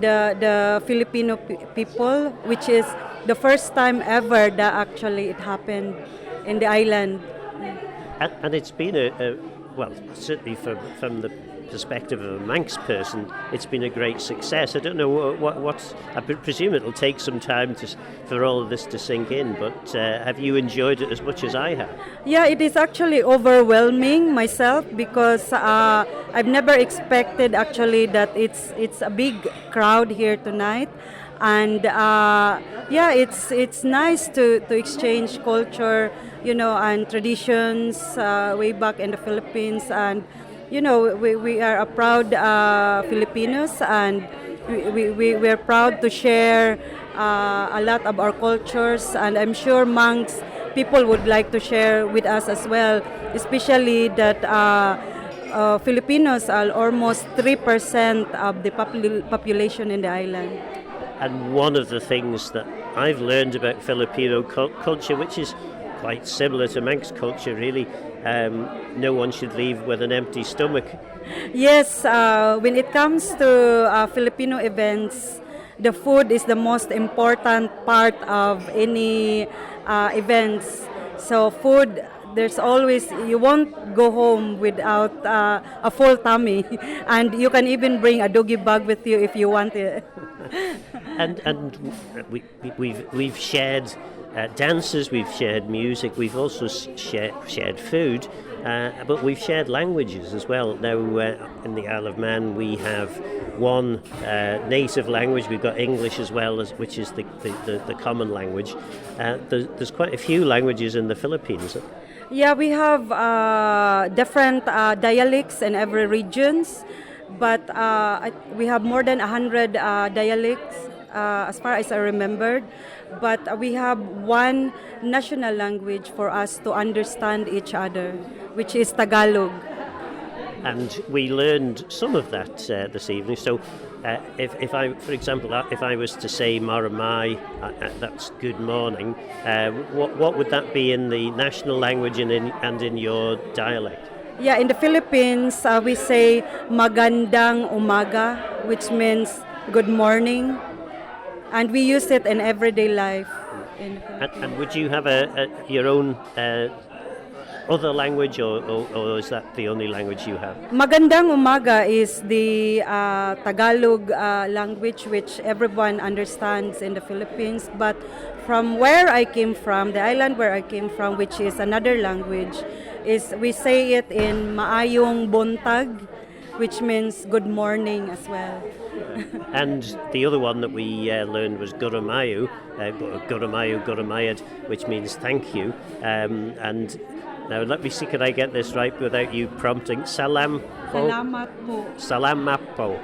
the Filipino people, which is the first time ever that actually it happened in the island. And it's been certainly from the perspective of a Manx person, it's been a great success. I don't know what I presume it'll take some time for all of this to sink in, but have you enjoyed it as much as I have? Yeah, it is actually overwhelming myself because I've never expected actually that it's a big crowd here tonight, and it's nice to exchange culture, and traditions way back in the Philippines. And we are a proud Filipinos, and we're proud to share a lot of our cultures, and I'm sure Manx people would like to share with us as well, especially that Filipinos are almost 3% of the population in the island. And one of the things that I've learned about Filipino culture, which is quite similar to Manx culture really, no one should leave with an empty stomach. Yes, when it comes to Filipino events, the food is the most important part of any events. So food, there's always, you won't go home without a full tummy, and you can even bring a doggy bag with you if you want it. and we've shared dances, we've shared music, we've also shared food, but we've shared languages as well. Now, in the Isle of Man, we have one native language. We've got English as well, which is the common language. There's quite a few languages in the Philippines. Yeah, we have different dialects in every regions, but we have more than 100 dialects as far as I remembered. But we have one national language for us to understand each other, which is Tagalog. And we learned some of that this evening. So if I, for example, if I was to say Maramai, that's good morning, what would that be in the national language and in your dialect? Yeah, in the Philippines, we say Magandang Umaga, which means good morning. and we use it in everyday life. And would you have your own other language, or is that the only language you have? Magandang umaga is the Tagalog language, which everyone understands in the Philippines. But from where I came from, the island where I came from, which is another language, is we say it in Maayong Buntag, which means good morning as well. And the other one that we learned was Guramayu, Guramayad, which means thank you. And now let me see, can I get this right without you prompting? Salam po? Salamat po. Salamat po.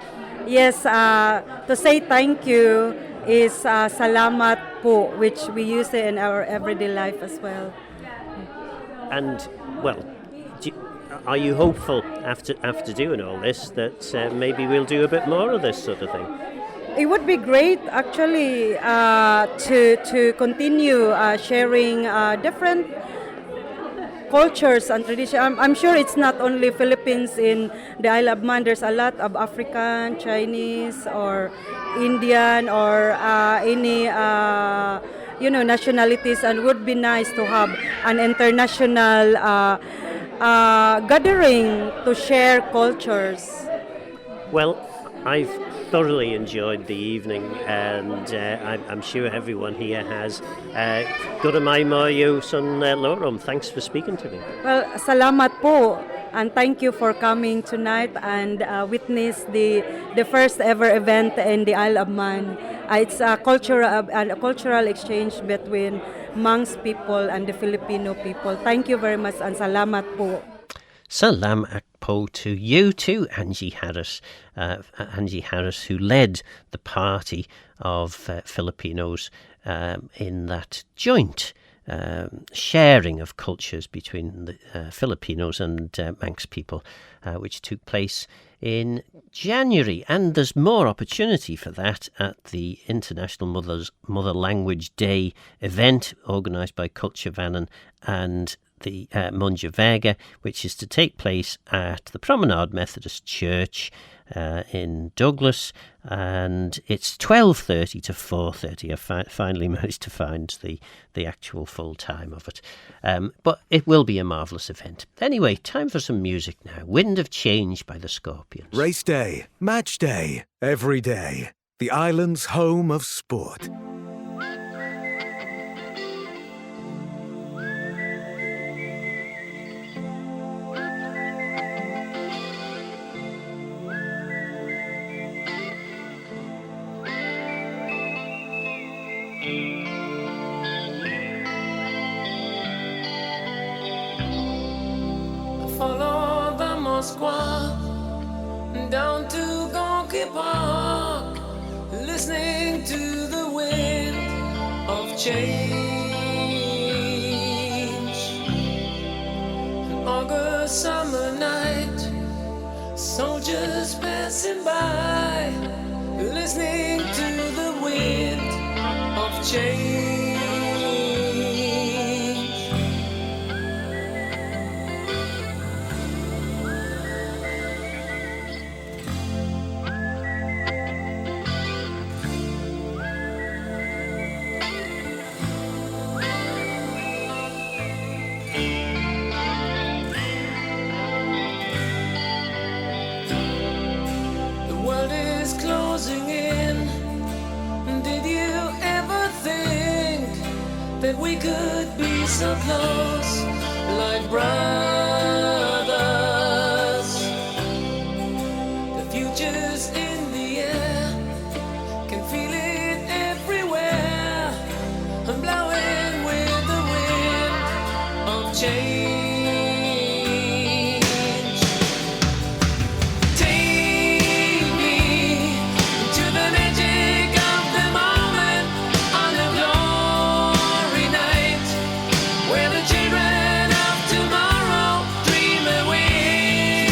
Yes, to say thank you is salamat po, which we use it in our everyday life as well. And, well, are you hopeful after doing all this that maybe we'll do a bit more of this sort of thing? It would be great, actually, to continue sharing different cultures and traditions. I'm sure it's not only Philippines in the Isle of Man. There's a lot of African, Chinese, or Indian, or any nationalities, and would be nice to have an international gathering to share cultures. Well, I've thoroughly enjoyed the evening, and I'm sure everyone here has. Guramay Mayo Sun Lorum, thanks for speaking to me. Well, salamat po, and thank you for coming tonight and witness the first ever event in the Isle of Man. It's a cultural exchange between Manx people and the Filipino people. Thank you very much, and salamat po. Salamat po to you too, Angie Harris, who led the party of Filipinos in that joint sharing of cultures between the Filipinos and Manx people, which took place in January. And there's more opportunity for that at the International Mother Language Day event organised by Culture Vannon and the Munja Vega, which is to take place at the Promenade Methodist Church in Douglas, and it's 12:30 to 4:30. I finally managed to find the actual full time of it, but it will be a marvellous event. Anyway, time for some music now. Wind of Change by the Scorpions. Race day, match day, every day. The island's home of sport. Follow the Moskwa down to Gonky Park, listening to the wind of change. An August summer night, soldiers passing by, listening to the wind of change. That we could be so close, like brothers. The future's in the air, can feel it everywhere. I'm blowing with the wind of change. Take me to the magic of the moment on the glory night, where the children of tomorrow dream away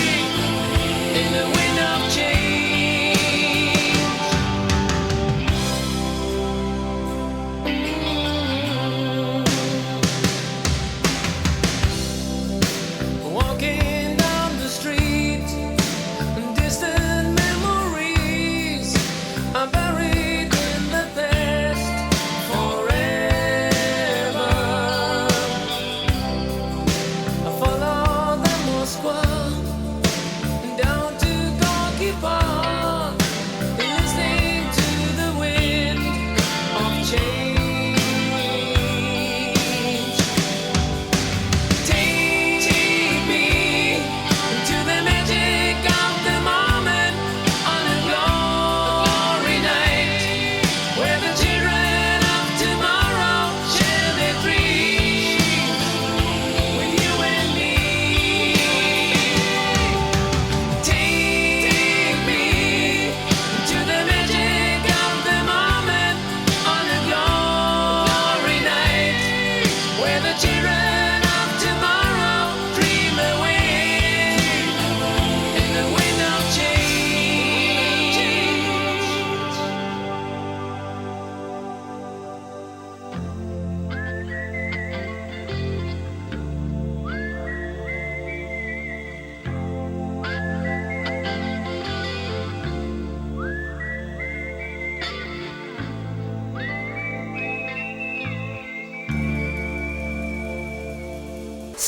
in the wind of change.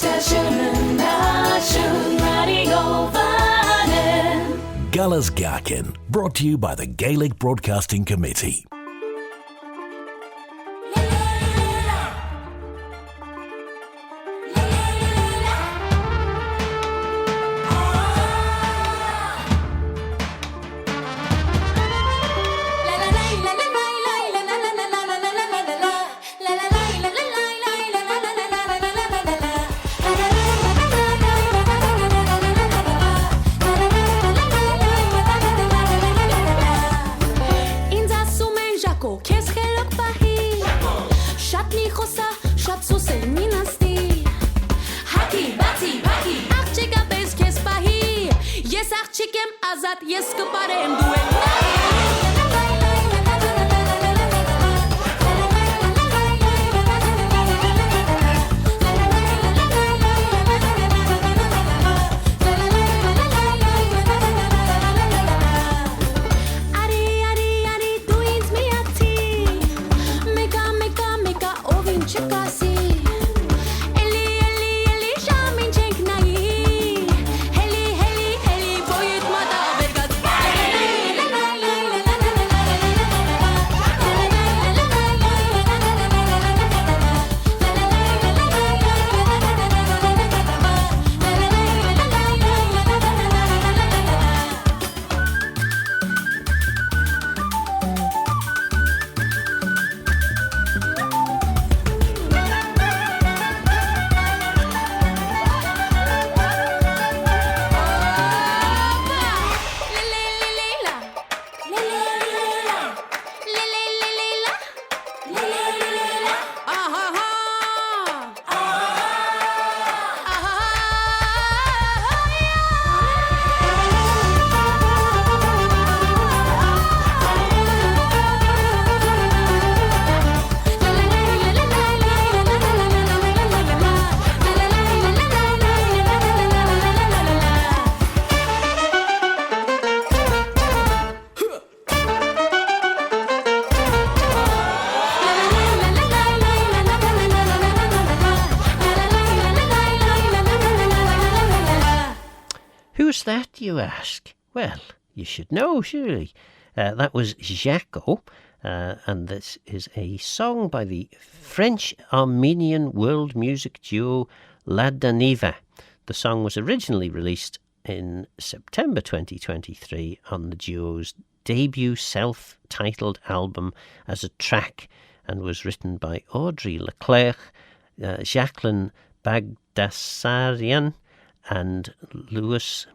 스테이션은 나중 라디오반은 Guller's Gaccan, brought to you by the Gaelic Broadcasting Committee. Who's that, you ask? Well, you should know, surely. That was Jaco, and this is a song by the French-Armenian world music duo La Daniva. The song was originally released in September 2023 on the duo's debut self-titled album as a track, and was written by Audrey Leclerc, Jacqueline Bagdasarian, and Louis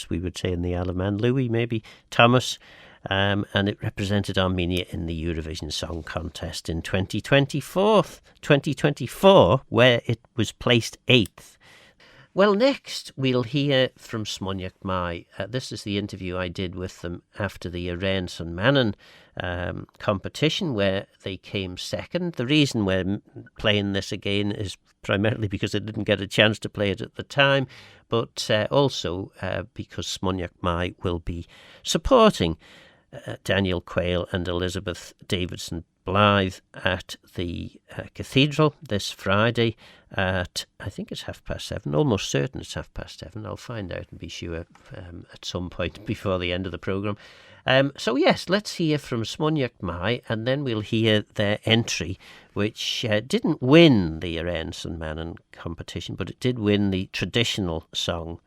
we would say in the Isle of Man, Louis maybe, Thomas, and it represented Armenia in the Eurovision Song Contest in 2024, where it was placed 8th. Well, next we'll hear from Smooinaght. This is the interview I did with them after the Arain Son Manon competition, where they came second. The reason we're playing this again is primarily because I didn't get a chance to play it at the time, but also because Smooinaght will be supporting Daniel Quayle and Elizabeth Davidson Blythe at the Cathedral this Friday at, I think it's 7:30, almost certain it's 7:30. I'll find out and be sure at some point before the end of the programme. So yes, let's hear from Smooinaght, and then we'll hear their entry, which didn't win the Arain Son Manon competition, but it did win the traditional song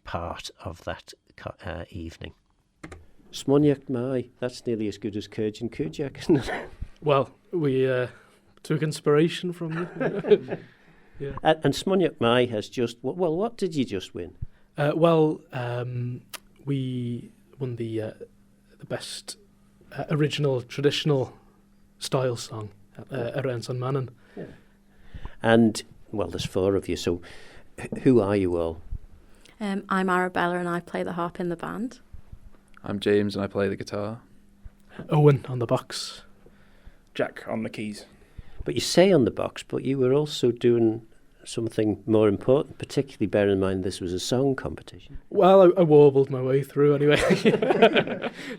part of that evening. Smooinaght, that's nearly as good as Cúirg Cúideach, isn't it? Well, we took inspiration from you. Yeah. And Smooinaght has just, well, what did you just win? We won the best original traditional style song at Arain Son Manon. Yeah. And, well, there's 4 of you, so who are you all? I'm Arabella and I play the harp in the band. I'm James and I play the guitar. Owen on the box. Jack on the keys. But you say on the box, but you were also doing something more important, particularly bear in mind this was a song competition. Well, I warbled my way through anyway.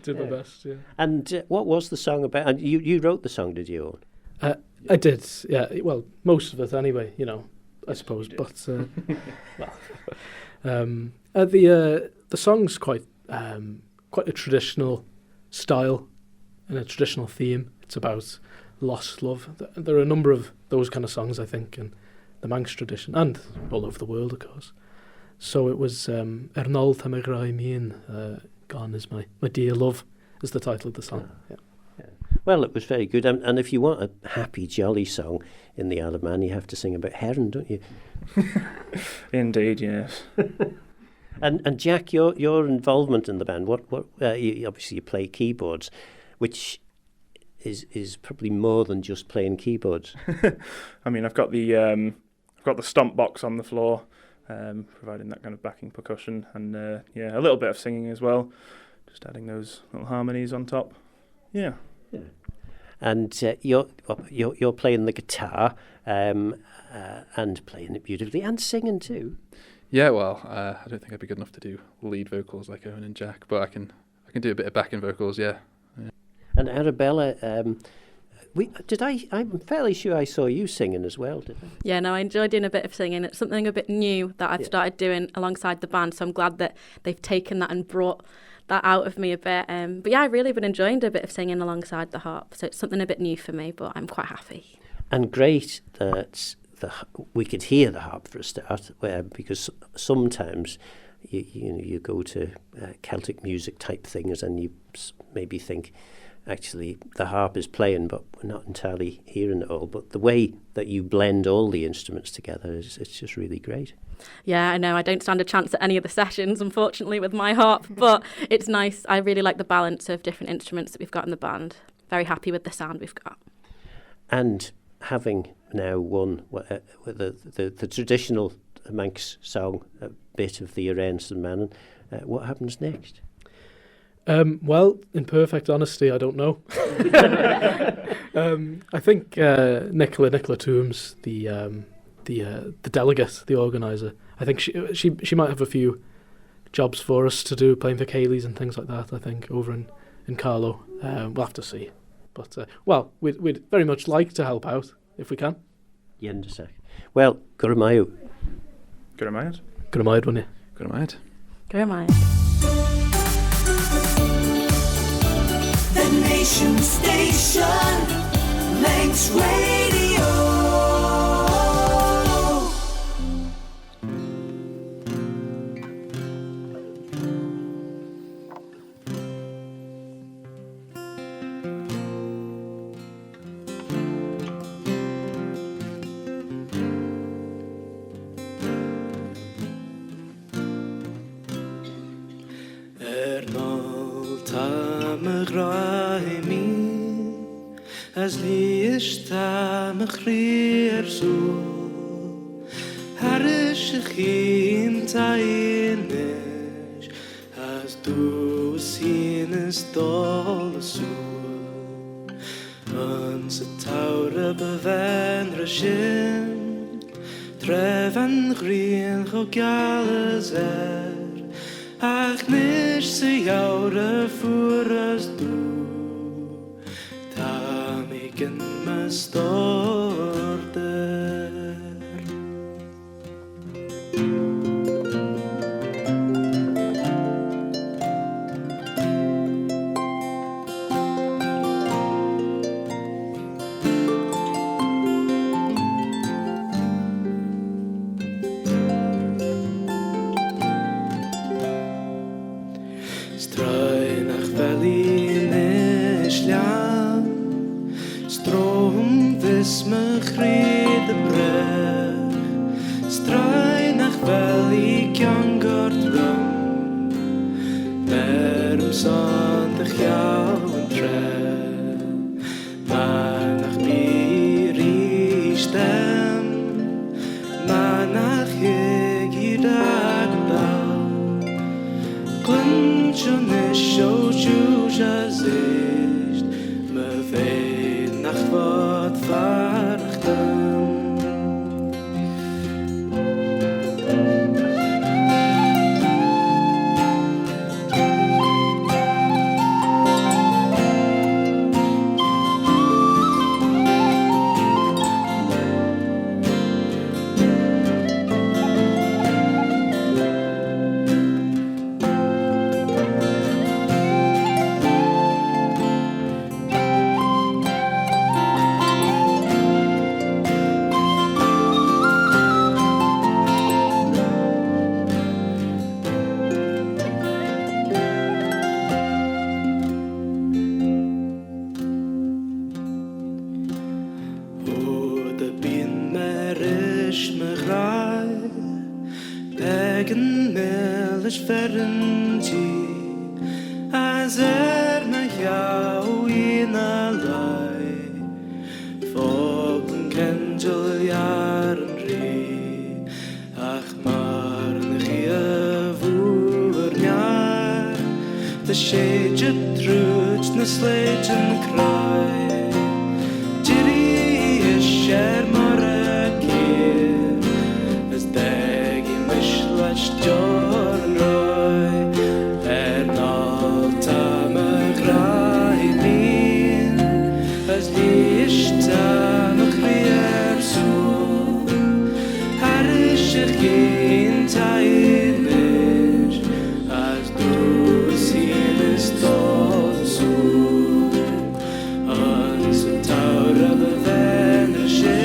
Did my best, yeah. And what was the song about? And you wrote the song, did you, Owen? I did, yeah. Well, most of it anyway, you know. I suppose. But the song's quite a traditional style and a traditional theme. It's about lost love. There are a number of those kind of songs, I think, in the Manx tradition and all over the world, of course. So it was Ernol Tamagrai Mian, Gone is my dear love, is the title of the song. Yeah. Well, it was very good. And if you want a happy, jolly song in the Isle of Man, you have to sing about Heron, don't you? Indeed, yes. And Jack, your involvement in the band, obviously you play keyboards, which is probably more than just playing keyboards. I mean, I've got the stomp box on the floor, providing that kind of backing percussion, and a little bit of singing as well, just adding those little harmonies on top. Yeah. And you're playing the guitar and playing it beautifully and singing too. Yeah, well, I don't think I'd be good enough to do lead vocals like Owen and Jack, but I can do a bit of backing vocals. Yeah. And Arabella, I'm fairly sure I saw you singing as well, didn't I? Yeah, no, I enjoy doing a bit of singing. It's something a bit new that I've started doing alongside the band, so I'm glad that they've taken that and brought that out of me a bit. But yeah, I've really been enjoying a bit of singing alongside the harp, so it's something a bit new for me, but I'm quite happy. And great that we could hear the harp for a start, because sometimes you go to Celtic music type things and you maybe think, actually, the harp is playing, but we're not entirely hearing it all. But the way that you blend all the instruments together, it's just really great. Yeah, I know. I don't stand a chance at any of the sessions, unfortunately, with my harp, but it's nice. I really like the balance of different instruments that we've got in the band. Very happy with the sound we've got. And having now won the traditional Manx song, a bit of the Arens and Manon, what happens next? Well, in perfect honesty, I don't know. I think Nicola Toombs, the delegate, the organizer, I think she might have a few jobs for us to do, playing for Cayleys and things like that, I think, over in Carlow. We'll have to see. But, we'd very much like to help out, if we can. Yendesak. Well, Guramayu. Guramayd. Guramayd, wouldn't you? Guramayd. Guramayd. The Nation Station, Manx Radio. As liooar machrier so, harish chin tainish, as du sinus dol so, ans taure bevendra shin, trevan green go galles ach nish se jaure voor as du. Taamigen me storder. Struin ach valley nishlan. Stroom vis me grede brug. Struin ach valley kangard rum. Berm zandig jou en tre. Manach biri stem. Manach je dag dag. Kunchune show juja zist. Me vein nach wat varchten. Dragon Mellish Ferranti as na Yao in a lie Fogn Kendall Yaren Ree Ach Marn Giavurnia the shade truth na slate and cry Jiri is share Marrakir as Daggy Mishlash Jorn Roy Nalta Magraibin as Liishta Nukhrier so Harish Gin Tainish as Dusinis Tosu Ans Taura Bevenishin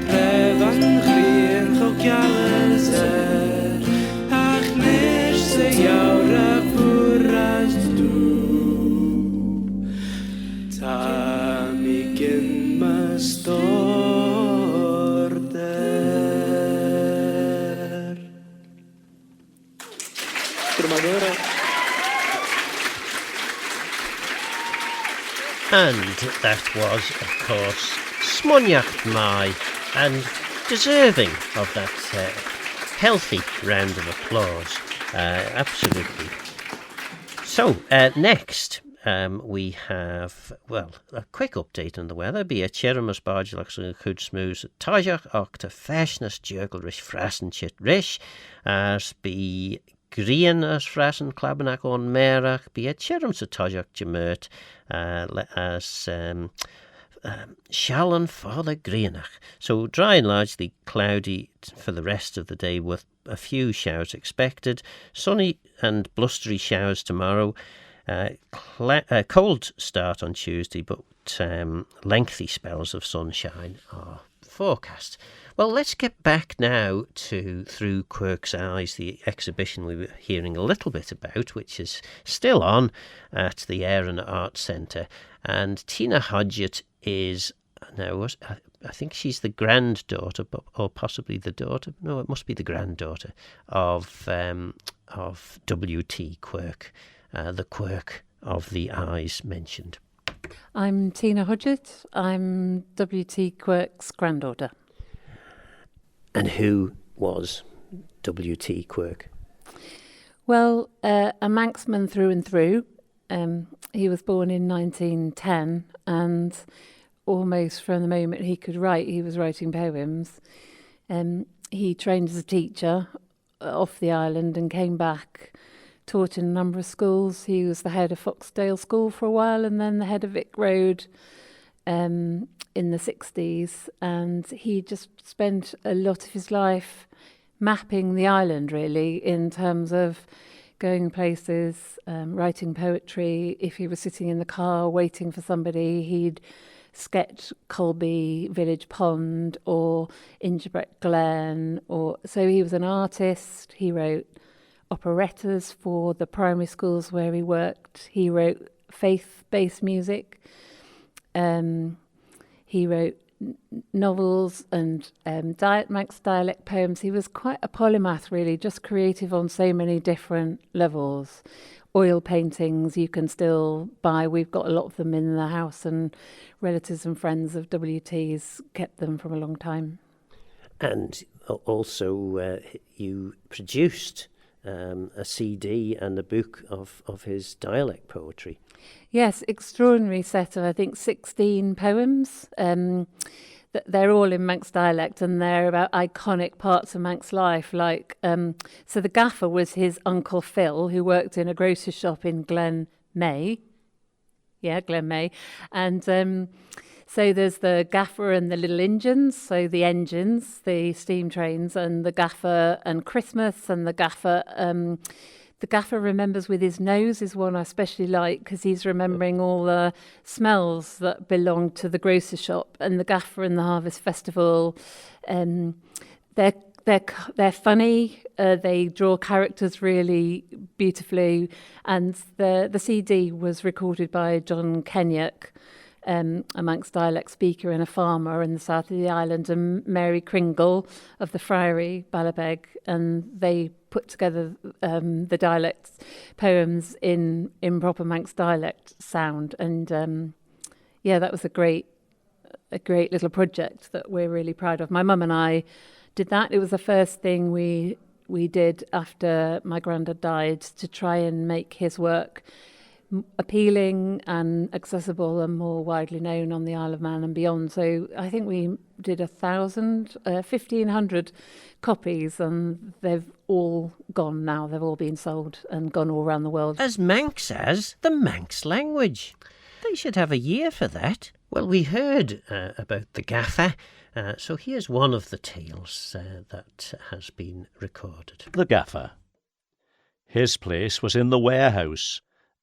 Prevan Green Chokjalazer Ach Nish se Jaura Puras Du Tamikin Mastorder Primavera And that was, of course, Smooinaght Mai, and deserving of that healthy round of applause. Absolutely. So, next, we have, well, a quick update on the weather. Be a Cheramus Bargelach and Could Smooth Tajach Octa Fashionist Jurgelrish Frassen Chit Rish as be Green as Frassen Clabanac on Merach be a Cherum Tajach Jamert as Shallan Father Greenach. So dry and largely cloudy for the rest of the day with a few showers expected. Sunny and blustery showers tomorrow. Cold start on Tuesday, but lengthy spells of sunshine are forecast. Well, let's get back now to Through Quirk's Eyes, the exhibition we were hearing a little bit about, which is still on at the Éireann Arts Centre. And Tina Hodgett is now, I think she's the granddaughter, or possibly the daughter. No, it must be the granddaughter of W.T. Quirk, the Quirk of the eyes mentioned. I'm Tina Hodgett. I'm W.T. Quirk's granddaughter. And who was W.T. Quirk? Well, a Manxman through and through. He was born in 1910, and almost from the moment he could write, he was writing poems. He trained as a teacher off the island and came back, taught in a number of schools. He was the head of Foxdale School for a while and then the head of Vic Road in the 60s. And he just spent a lot of his life mapping the island, really, in terms of going places, writing poetry. If he was sitting in the car waiting for somebody, he'd sketch Colby Village Pond or Ingebrett Glen. So he was an artist. He wrote operettas for the primary schools where he worked. He wrote faith-based music. He wrote novels and Manx dialect poems. He was quite a polymath, really, just creative on so many different levels. Oil paintings you can still buy. We've got a lot of them in the house, and relatives and friends of WT's kept them from a long time. And also you produced a CD and a book of his dialect poetry. Yes, extraordinary set of, I think, 16 poems. They're all in Manx dialect, and they're about iconic parts of Manx life. Like, so the gaffer was his Uncle Phil, who worked in a grocer's shop in Glen May. Yeah, Glen May. And so there's the gaffer and the little engines, so the engines, the steam trains, and the gaffer and Christmas, and the gaffer. The gaffer remembers with his nose is one I especially like, because he's remembering all the smells that belong to the grocer's shop. And the gaffer and the Harvest Festival, they're funny. They draw characters really beautifully. And the CD was recorded by John Kenyuk. a Manx dialect speaker and a farmer in the south of the island, and Mary Kringle of the Friary, Ballabeg, and they put together the dialect poems in proper Manx dialect sound. And that was a great little project that we're really proud of. My mum and I did that. It was the first thing we did after my granddad died, to try and make his work appealing and accessible and more widely known on the Isle of Man and beyond. So I think we did 1,500 copies, and they've all gone now. They've all been sold and gone all around the world. As Manx as the Manx language. They should have a year for that. Well, we heard about the gaffer, so here's one of the tales that has been recorded. The gaffer. His place was in the warehouse.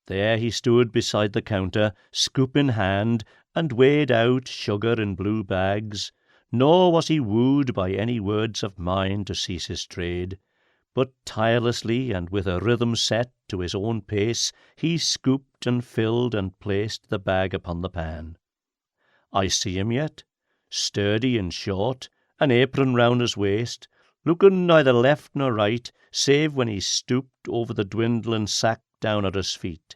There he stood beside the counter, scoop in hand, and weighed out sugar in blue bags. Nor was he wooed by any words of mine to cease his trade, but tirelessly and with a rhythm set to his own pace, he scooped and filled and placed the bag upon the pan. I see him yet, sturdy and short, an apron round his waist, looking neither left nor right, save when he stooped over the dwindling sack down at his feet,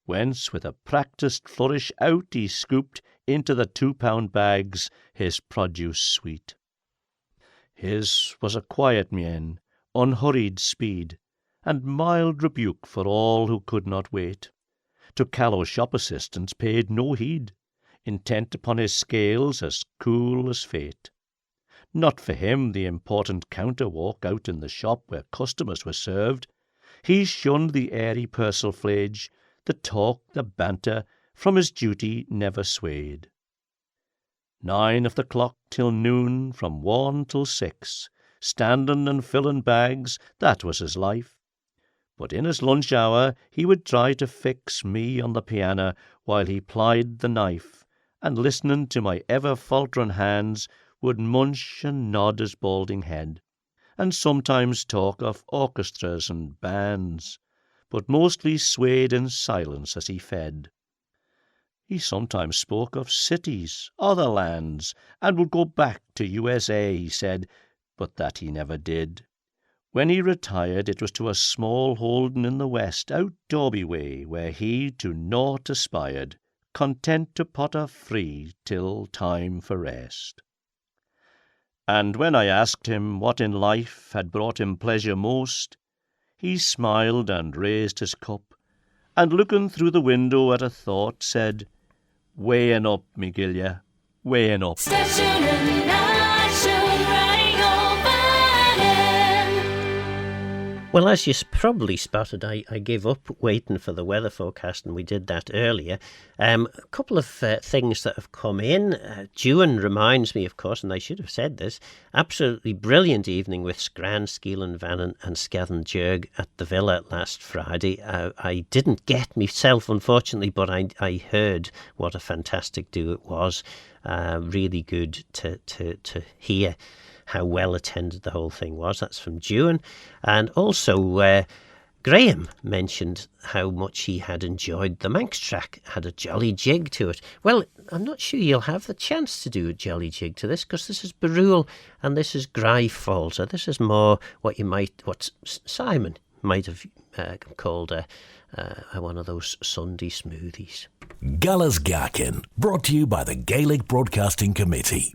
whence with a practised flourish out he scooped into the 2-pound bags his produce sweet. His was a quiet mien, unhurried speed, and mild rebuke for all who could not wait. To callow shop assistants paid no heed, intent upon his scales as cool as fate. Not for him the important counter walk out in the shop where customers were served. He shunned the airy persiflage, the talk, the banter, from his duty never swayed. 9 of the clock till noon, from 1 till 6, standing and filling bags, that was his life. But in his lunch hour he would try to fix me on the piano while he plied the knife, and listening to my ever-faltering hands would munch and nod his balding head, and sometimes talk of orchestras and bands, but mostly swayed in silence as he fed. He sometimes spoke of cities, other lands, and would go back to USA, he said, but that he never did. When he retired, it was to a small holding in the west, out Derby way, where he to naught aspired, content to potter free till time for rest. And when I asked him what in life had brought him pleasure most, he smiled and raised his cup, and looking through the window at a thought, said, "Weighing up, me Gillia, weighing up." Well, as you probably spotted, I gave up waiting for the weather forecast, and we did that earlier. A couple of things that have come in. Juan reminds me, of course, and I should have said this, absolutely brilliant evening with Scran, Skeelan, Vannon and Scathern Jurg at the Villa last Friday. I didn't get myself, unfortunately, but I heard what a fantastic do it was. Really good to hear how well attended the whole thing was. That's from Juan. And also Graham mentioned how much he had enjoyed the Manx track, had a jolly jig to it. Well, I'm not sure you'll have the chance to do a jolly jig to this, because this is braew and this is Graif Fall, so this is more what Simon might have called one of those Sunday smoothies. Galas Gaccan, brought to you by the Gaelic Broadcasting Committee.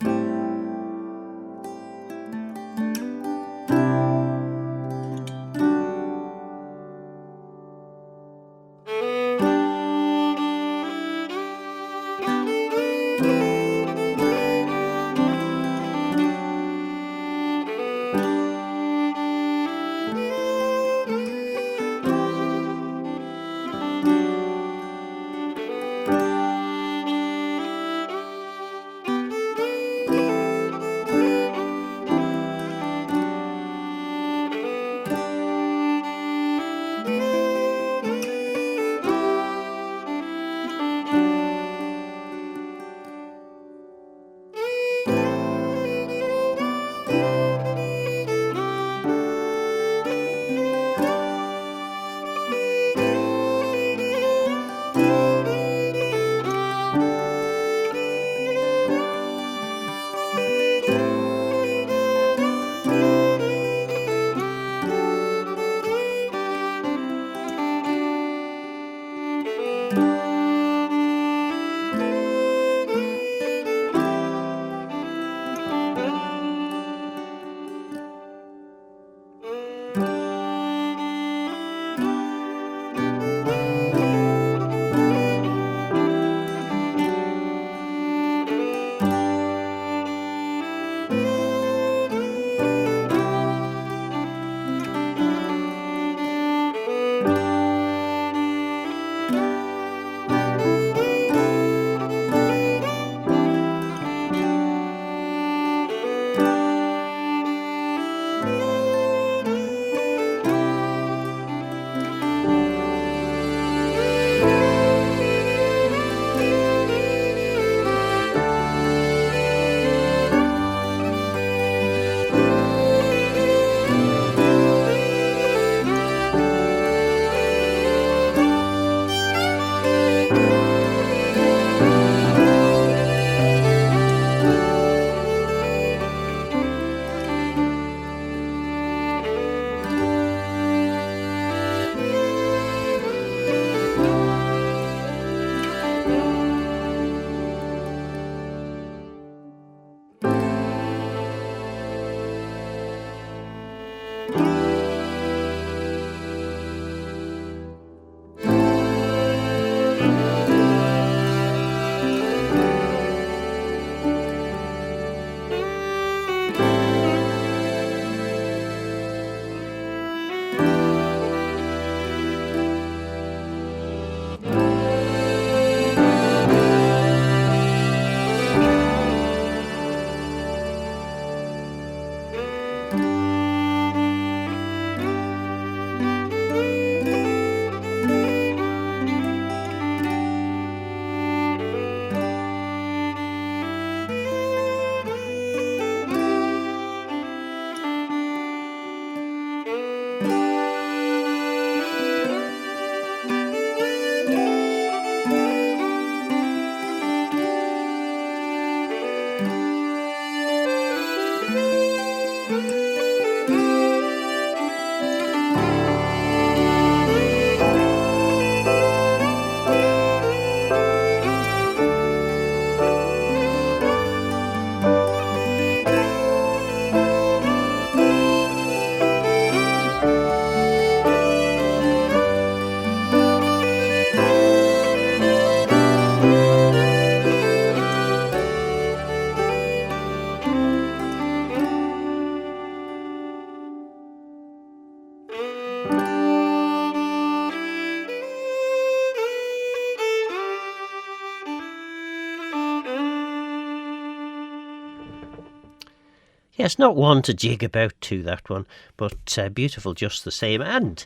Yes, not one to jig about to, that one, but beautiful just the same. And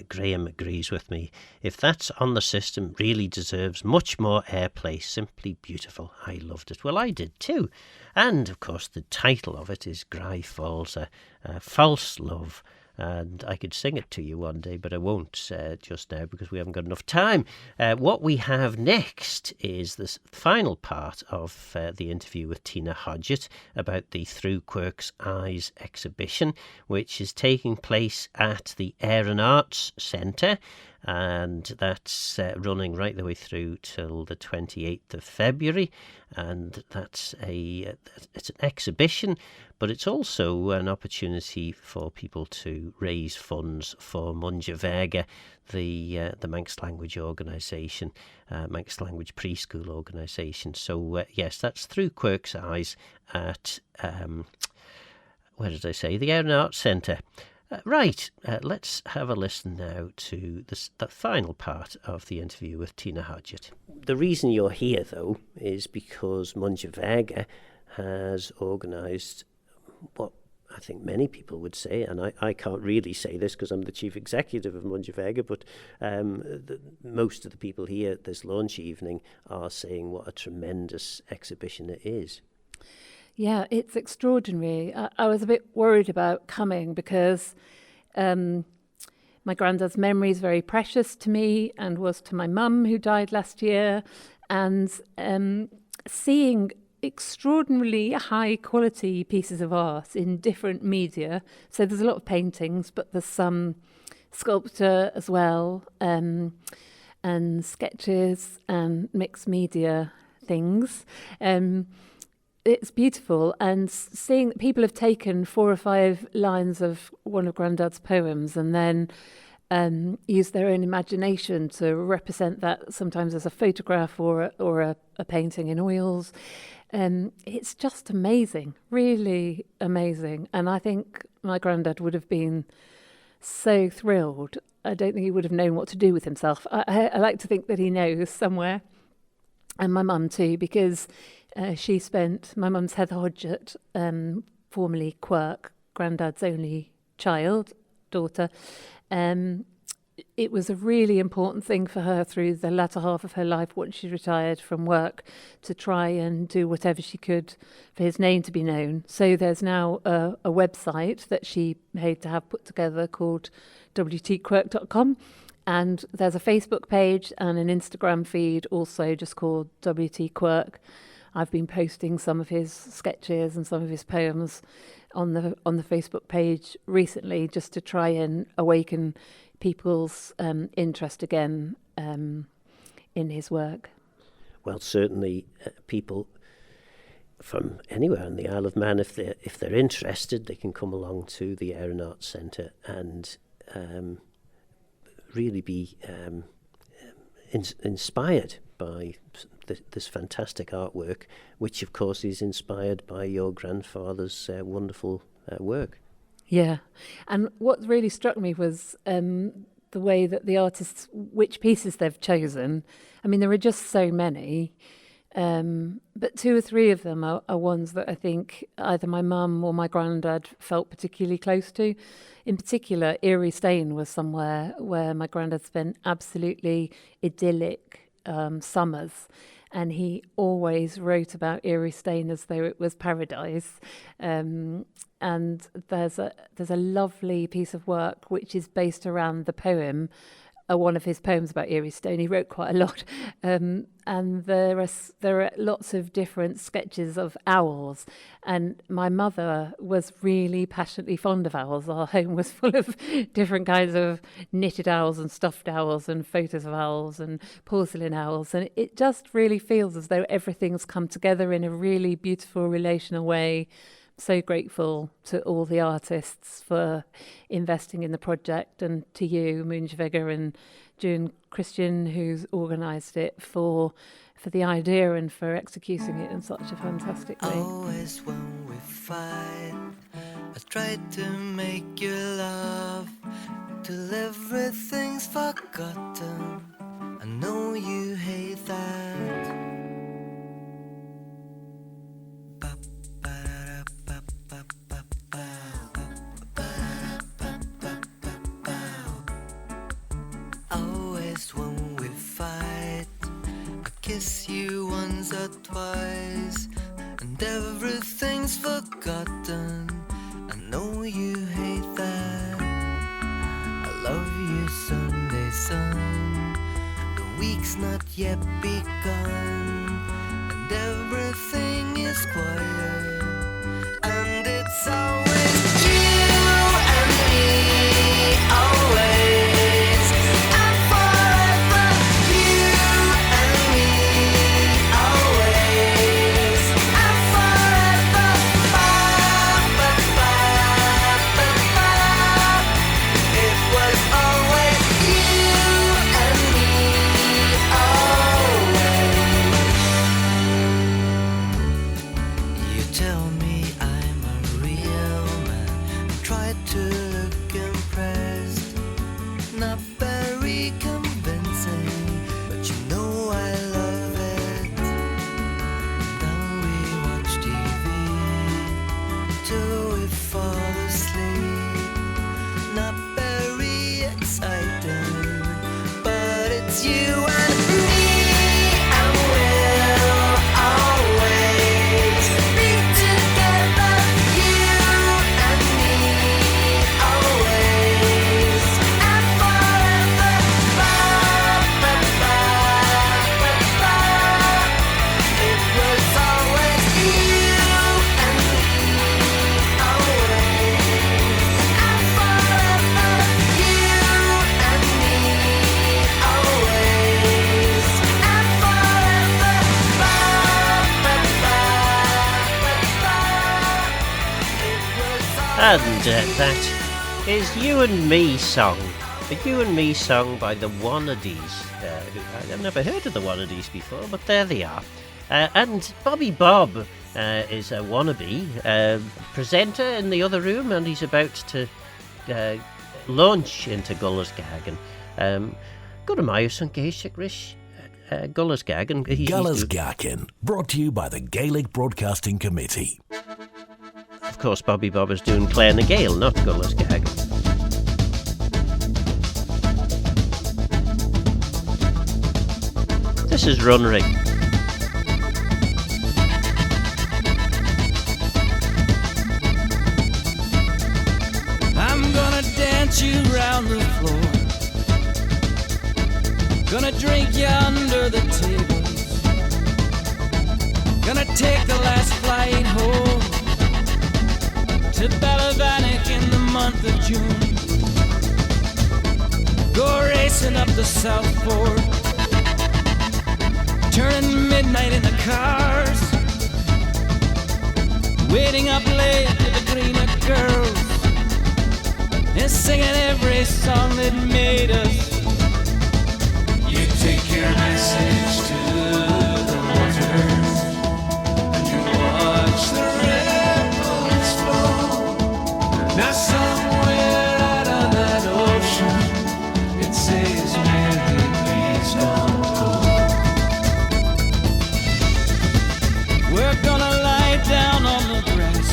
Graham agrees with me. If that's on the system, really deserves much more airplay. Simply beautiful. I loved it. Well, I did too. And, of course, the title of it is Grae Falls, False Love. And I could sing it to you one day, but I won't just now because we haven't got enough time. What we have next is the final part of the interview with Tina Hodgett about the Through Quirk's Eyes exhibition, which is taking place at the Air and Arts Centre. And that's running right the way through till the 28th of February. And it's an exhibition, but it's also an opportunity for people to raise funds for Muintir Bhearga, the Manx language organisation, Manx language preschool organisation. So yes, that's Through Quirk's Eyes at where did I say? The Air and Arts Centre. Right, let's have a listen now to the final part of the interview with Tina Hodgett. The reason you're here, though, is because Muintir Bhearga has organised what I think many people would say, and I can't really say this because I'm the chief executive of Muintir Bhearga, but most of the people here at this launch evening are saying what a tremendous exhibition it is. Yeah, it's extraordinary. I was a bit worried about coming because my granddad's memory is very precious to me and was to my mum, who died last year, and seeing extraordinarily high quality pieces of art in different media. So there's a lot of paintings, but there's some sculpture as well, and sketches and mixed media things. It's beautiful, and seeing that people have taken 4 or 5 lines of one of Grandad's poems and then used their own imagination to represent that, sometimes as a photograph or a painting in oils. It's just amazing, really amazing. And I think my Grandad would have been so thrilled. I don't think he would have known what to do with himself. I like to think that he knows somewhere, and my mum too, because my mum's Heather Hodgett, formerly Quirk, Grandad's only daughter. It was a really important thing for her through the latter half of her life, once she retired from work, to try and do whatever she could for his name to be known. So there's now a website that she paid to have put together called wtquirk.com. And there's a Facebook page and an Instagram feed also just called WT Quirk. I've been posting some of his sketches and some of his poems on the Facebook page recently, just to try and awaken people's interest again in his work. Well, certainly people from anywhere on the Isle of Man, if they're interested, they can come along to the Air and Arts Centre and really be inspired by this fantastic artwork, which of course is inspired by your grandfather's wonderful work. Yeah, and what really struck me was the way that the artists, which pieces they've chosen. I mean, there are just so many, but 2 or 3 of them are ones that I think either my mum or my granddad felt particularly close to. In particular, Erie Stain was somewhere where my granddad spent absolutely idyllic summers, and he always wrote out Erie Stain as though it was paradise. And there's a lovely piece of work which is based around the poem, one of his poems about Erie Stone. He wrote quite a lot, and there are lots of different sketches of owls. And my mother was really passionately fond of owls. Our home was full of different kinds of knitted owls and stuffed owls and photos of owls and porcelain owls. And it just really feels as though everything's come together in a really beautiful, relational way. So grateful to all the artists for investing in the project, and to you, Muintir Bhearga, and June Christian, who's organised it, for the idea and for executing it in such a fantastic way. Always when we fight, I try to make you laugh till everything's forgotten. I know you hate that. twice, and everything's forgotten. I know you hate that. I love you, Sunday sun. The week's not yet begun, and everything is quiet, and it's always you and me, always and forever. You and me, always and forever. Ba, ba, ba, ba, ba. It was always you and me, always. You tell me I'm a real man, try to look impressed. Not very convincing, but you know I love it. Then we watch TV till we fall asleep. Not very exciting, but it's you and me, and we'll always be together. You and me, always and forever. Ba, ba, ba, ba, ba. It was always you and me, always and forever. You and me, always and forever. Ba, ba, ba, ba, ba. It was And that is You and Me song. The You and Me song by the Wannadies. I've never heard of the Wannadies before, but there they are. And Bobby Bob is a wannabe presenter in the other room, and he's about to launch into Guller's Gaccan. Go to my house and Gaelg Rish. Guller's Gaccan. Guller's Gaccan, brought to you by the Gaelic Broadcasting Committee. Of course, Bobby Bob is doing Clare na Gael, not Guller's Gaccan. This is Run Ring. I'm gonna dance you round the floor. Gonna drink you under the tables. Gonna take the last flight home to Ballyvannick in the month of June. Go racing up the South Fork, turning midnight in the cars, waiting up late with the Greenock girls, and singing every song that made us. You take your message to the waters, and you watch the ripples flow. Now somewhere out on that ocean, it says, Mary, please don't go. We're gonna lie down on the grass,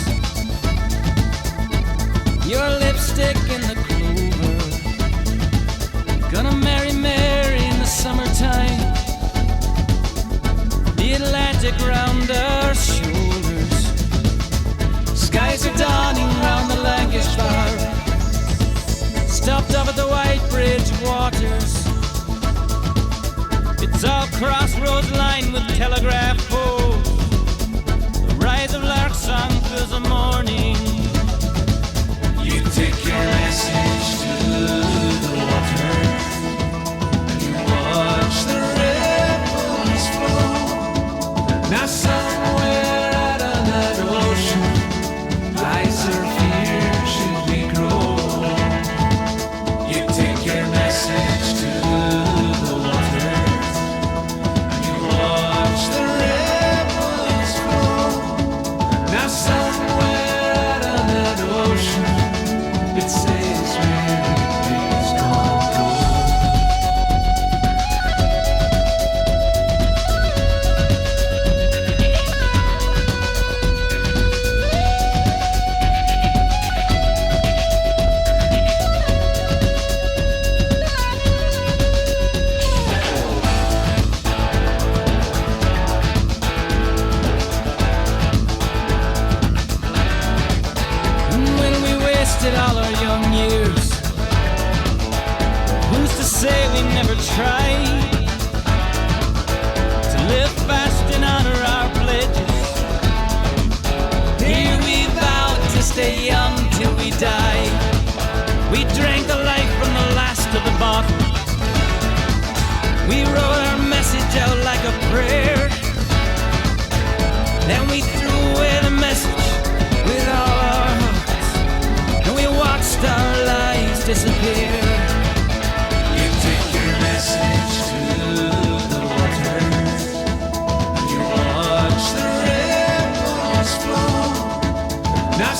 your lipstick in the clover. Gonna marry Mary in the summertime, the Atlantic round our shoulders. Skies are dawning round the Lankish bar, stopped up at the White Bridge waters. It's all crossroads lined with telegraph poles. The rise of lark song fills the morning. You take your message to the waters, and you watch the ripples flow. Now somewhere out on that ocean, ice or fear should be grow. You take your message to the waters, and you watch the ripples wasted all our young years. Who's to say we never tried to live fast and honor our pledges? Here we vowed to stay young till we die. We drank the life from the last of the bottle. We wrote our message out like a prayer. Then we threw away the message with all our hearts, and we watched our lives disappear. You take your message to the water, and you watch the ripples flow. Now